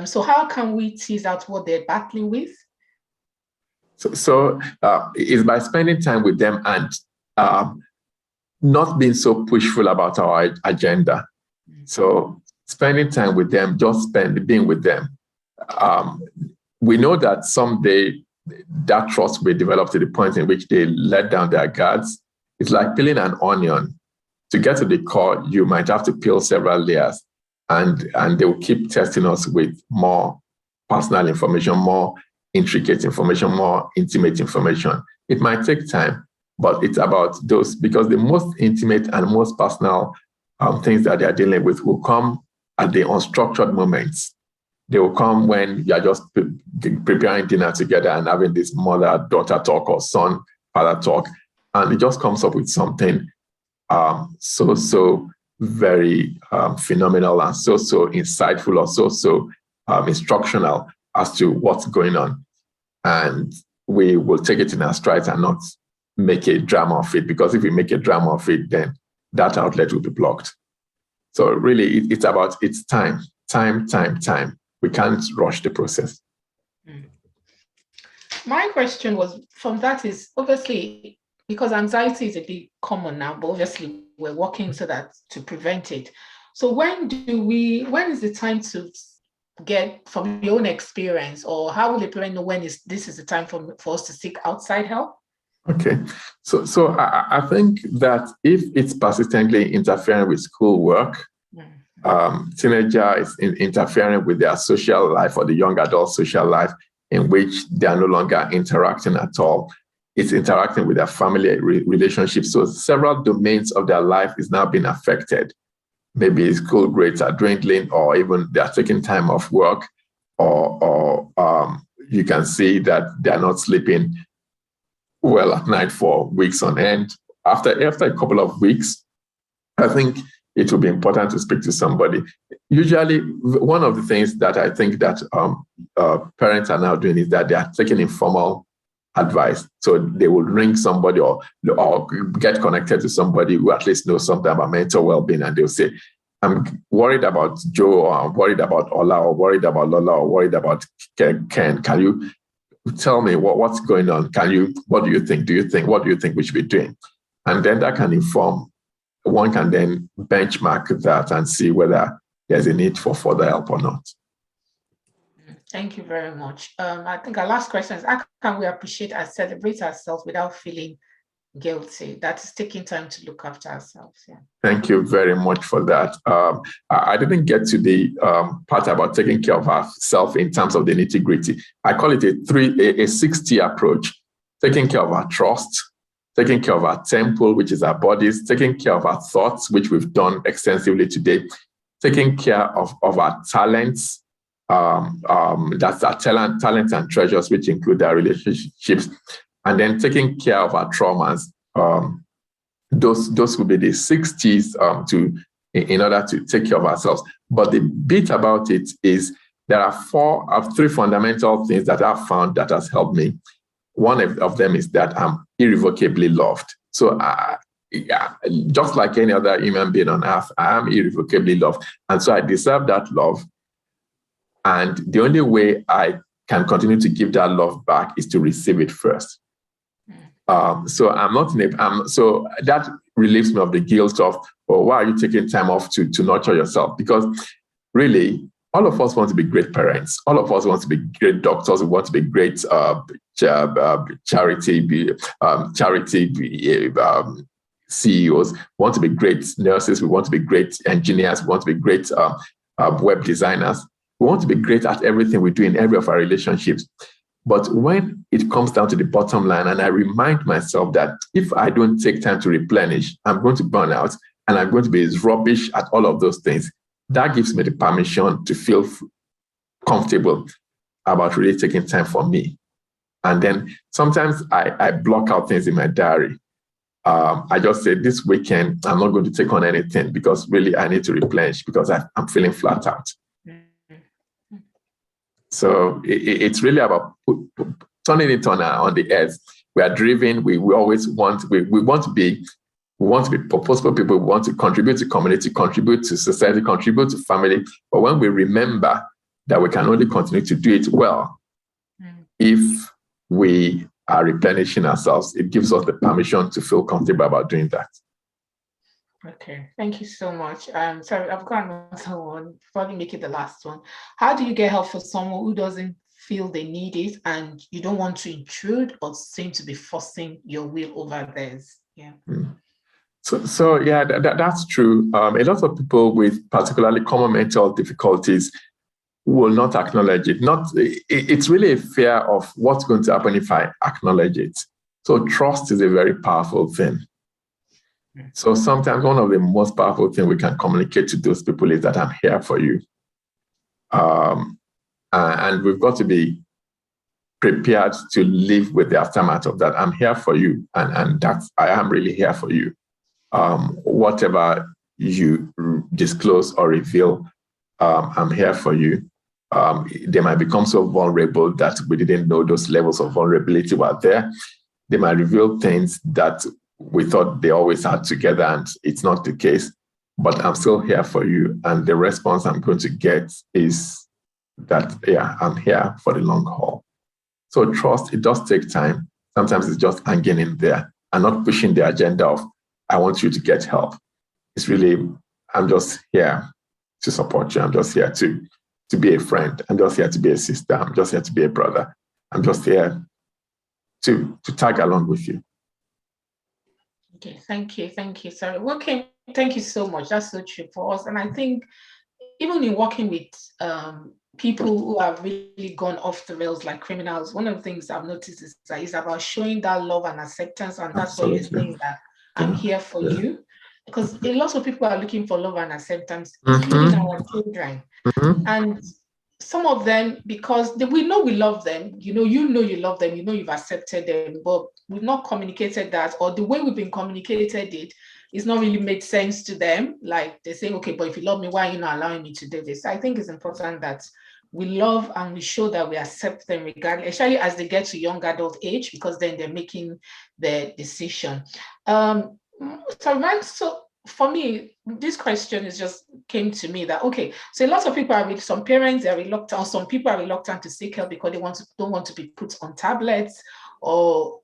So how can we tease out what they're battling with? So it's by spending time with them and not being so pushful about our agenda. So spending time with them, just being with them. We know that someday that trust will develop to the point in which they let down their guards. It's like peeling an onion. To get to the core, you might have to peel several layers, and they will keep testing us with more personal information, more intricate information, more intimate information. It might take time, but it's about those, because the most intimate and most personal things that they are dealing with will come at the unstructured moments. They will come when you are just preparing dinner together and having this mother-daughter talk or son-father talk, and it just comes up with something so very phenomenal and so insightful or so instructional as to what's going on. And we will take it in our stride and not make a drama of it, because if we make a drama of it, then that outlet will be blocked. So really, it's about time. We can't rush the process. My question was from that is, obviously, because anxiety is a bit common now, but obviously we're working to prevent it. So when is the time to get, from your own experience, or how will a parent know when this is the time for us to seek outside help? Okay, so I think that if it's persistently interfering with schoolwork, teenager is interfering with their social life or the young adult social life, in which they are no longer interacting at all. It's interacting with their family relationships. So several domains of their life is now being affected. Maybe school grades are dwindling, or even they are taking time off work, or you can see that they are not sleeping well at night for weeks on end. After a couple of weeks, I think it will be important to speak to somebody. Usually, one of the things that I think that parents are now doing is that they are taking informal advice. So they will ring somebody or get connected to somebody who at least knows something about mental well-being, and they'll say, I'm worried about Joe, or I'm worried about Ola, or worried about Lola, or worried about Ken. Can you tell me what's going on? What do you think? What do you think we should be doing? And then that can inform. One can then benchmark that and see whether there's a need for further help or not. Thank you very much. I think our last question is, how can we appreciate and celebrate ourselves without feeling guilty? That is taking time to look after ourselves. Yeah. Thank you very much for that. I didn't get to the part about taking care of ourselves in terms of the nitty-gritty. I call it a 6T approach: taking care of our trust, taking care of our temple, which is our bodies, taking care of our thoughts, which we've done extensively today, taking care of our talents, that's our talents and treasures, which include our relationships, and then taking care of our traumas. Those will be the 6 T's in order to take care of ourselves. But the bit about it is there are 3 fundamental things that I've found that has helped me. One of them is that I'm irrevocably loved. So just like any other human being on earth, I am irrevocably loved. And so I deserve that love. And the only way I can continue to give that love back is to receive it first. So I'm not so that relieves me of the guilt of, why are you taking time off to nurture yourself? Because really, all of us want to be great parents. All of us want to be great doctors. We want to be great charity CEOs. We want to be great nurses. We want to be great engineers. We want to be great web designers. We want to be great at everything we do in every of our relationships. But when it comes down to the bottom line, and I remind myself that if I don't take time to replenish, I'm going to burn out, and I'm going to be rubbish at all of those things. That gives me the permission to feel comfortable about really taking time for me. And then sometimes I block out things in my diary. I just say, this weekend, I'm not going to take on anything because really I need to replenish because I'm feeling flat out. So it's really about turning it on the edge. We are driven. We always want to be purposeful people. We want to contribute to community, contribute to society, contribute to family. But when we remember that we can only continue to do it well if we are replenishing ourselves, it gives us the permission to feel comfortable about doing that. Okay, thank you so much. Sorry, I've got another one. Probably make it the last one. How do you get help for someone who doesn't feel they need it, and you don't want to intrude or seem to be forcing your will over theirs? Yeah. So yeah, that's true. A lot of people with particularly common mental difficulties will not acknowledge it. It's really a fear of what's going to happen if I acknowledge it. So trust is a very powerful thing. So sometimes one of the most powerful things we can communicate to those people is that I'm here for you. And we've got to be prepared to live with the aftermath of that. I'm here for you, and I am really here for you. Whatever you disclose or reveal, I'm here for you. They might become so vulnerable that we didn't know those levels of vulnerability were there. They might reveal things that we thought they always had together, and it's not the case. But I'm still here for you. And the response I'm going to get is that, yeah, I'm here for the long haul. So trust, it does take time. Sometimes it's just hanging in there and not pushing the agenda of, I want you to get help. It's really, I'm just here to support you. I'm just here to be a friend. I'm just here to be a sister. I'm just here to be a brother. I'm just here to tag along with you. Okay, thank you. Sorry. Okay, thank you so much. That's so true for us. And I think even in working with people who have really gone off the rails like criminals, one of the things I've noticed is that it's about showing that love and acceptance, and that's why you're saying that I'm here for you. Because a lot of people are looking for love and acceptance, including our children. And some of them, because we know we love them, you know you love them, you know you've accepted them, but we've not communicated that, or the way we've been communicated it is not really made sense to them. Like they're saying, okay, but if you love me, why are you not allowing me to do this? I think it's important that we love and we show that we accept them regardless, especially as they get to young adult age, because then they're making their decision. So for me, this question is just came to me that, okay, so a lot of people are, some parents are reluctant, or some people are reluctant to seek help because they don't want to be put on tablets, or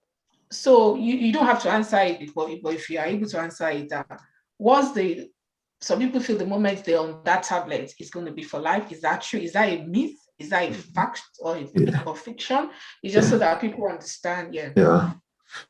so you don't have to answer it, but if you are able to answer it, some people feel the moment they're on that tablet, it's going to be for life. Is that true? Is that a myth? Is that a fact or fiction? It's just so that people understand. Yeah.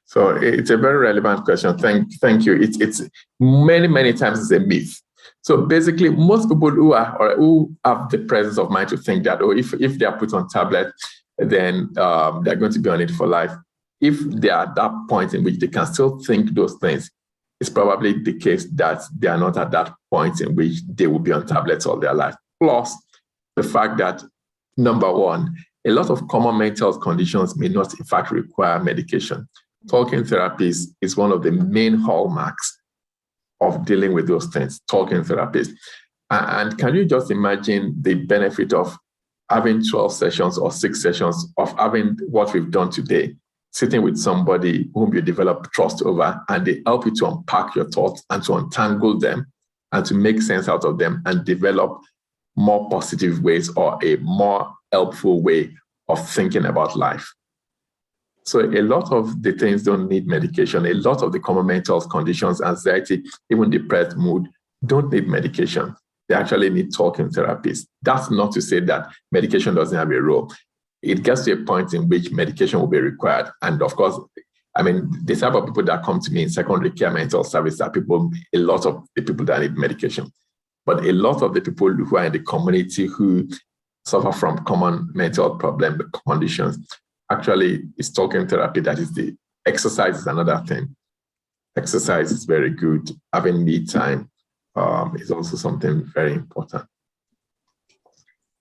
So it's a very relevant question. Thank you. It's many times it's a myth. So basically, most people who have the presence of mind to think that, if they are put on tablet, then they're going to be on it for life. If they are at that point in which they can still think those things, it's probably the case that they are not at that point in which they will be on tablets all their life. Plus, the fact that, number one, a lot of common mental conditions may not, in fact, require medication. Talking therapies is one of the main hallmarks of dealing with those things, talking therapies. And can you just imagine the benefit of having 12 sessions or 6 sessions of having what we've done today, sitting with somebody whom you develop trust over, and they help you to unpack your thoughts and to untangle them and to make sense out of them and develop more positive ways or a more helpful way of thinking about life. So a lot of the things don't need medication. A lot of the common mental conditions, anxiety, even depressed mood, don't need medication. They actually need talking therapies. That's not to say that medication doesn't have a role. It gets to a point in which medication will be required. And of course, I mean, the type of people that come to me in secondary care mental service are a lot of the people that need medication. But a lot of the people who are in the community who suffer from common mental problem conditions, actually, it's talking therapy. That is the exercise is another thing. Exercise is very good. Having me time is also something very important.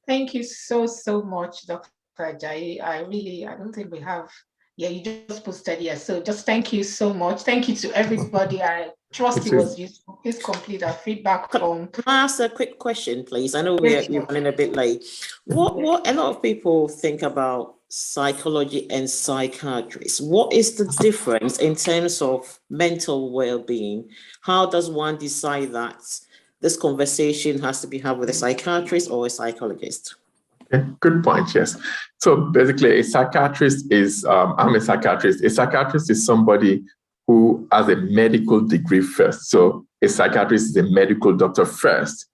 Thank you so much, Dr. Ajayi. I don't think we have, you just posted, so just thank you so much. Thank you to everybody. I trust it was useful. Please complete our feedback from. Can I ask a quick question, please? I know we're running a bit late. What a lot of people think about psychology and psychiatrists. What is the difference in terms of mental well-being? How does one decide that this conversation has to be had with a psychiatrist or a psychologist? Okay, good point, yes. So basically, a psychiatrist is, I'm a psychiatrist. A psychiatrist is somebody who has a medical degree first. So a psychiatrist is a medical doctor first.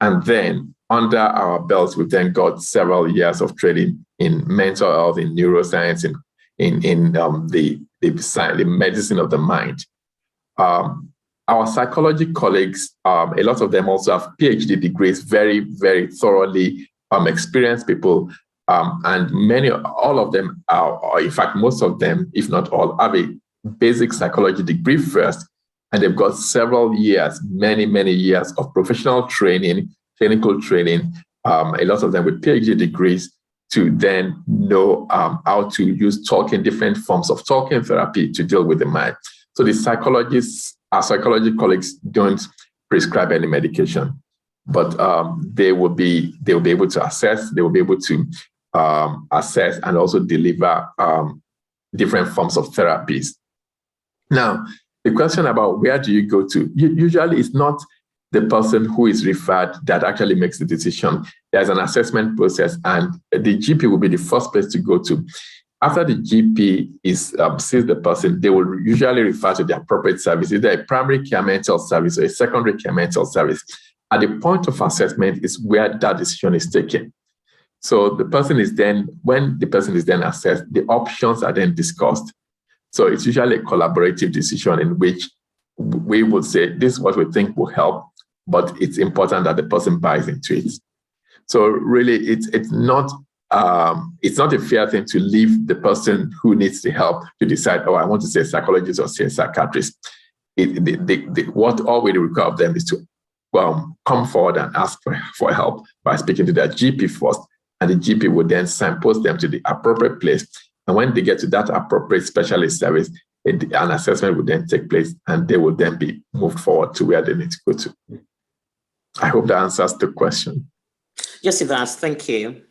And then under our belts, we've then got several years of training in mental health, in neuroscience, in the medicine of the mind. Our psychology colleagues, a lot of them also have PhD degrees, very, very thoroughly experienced people. And all of them are, or in fact, most of them, if not all, have a basic psychology degree first. And they've got several years, many years of professional training, clinical training, a lot of them with PhD degrees, to then know how to use different forms of talking therapy to deal with the mind. So the psychologists, our psychology colleagues, don't prescribe any medication, but they will be able to assess, they will be able to assess and also deliver different forms of therapies. Now, the question about where do you go to, usually it's not the person who is referred that actually makes the decision. There's an assessment process, and the GP will be the first place to go to. After the GP sees the person, they will usually refer to the appropriate service, either a primary care mental service or a secondary care mental service. At the point of assessment is where that decision is taken. So the person is then, when the person is then assessed, the options are then discussed. So it's usually a collaborative decision in which we would say, this is what we think will help, but it's important that the person buys into it. So really, it's not a fair thing to leave the person who needs the help to decide, oh, I want to see a psychologist or see a psychiatrist. What all we require of them is to come forward and ask for help by speaking to their GP first, and the GP will then signpost them to the appropriate place. And when they get to that appropriate specialist service, an assessment will then take place, and they will then be moved forward to where they need to go to. I hope that answers the question. Yes, it does. Thank you.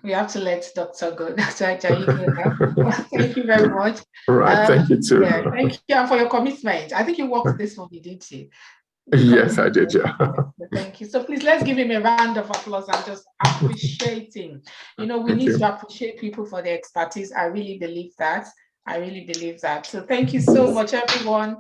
We have to let Dr. go. Dr. Ajayi go now. Thank you very much. All right, thank you too. Yeah, thank you for your commitment. I think you worked this movie, didn't you? Yes, I did, yeah. Thank you. So please, let's give him a round of applause and just appreciate him. You know, we need to appreciate people for their expertise. I really believe that. So thank you so much, everyone.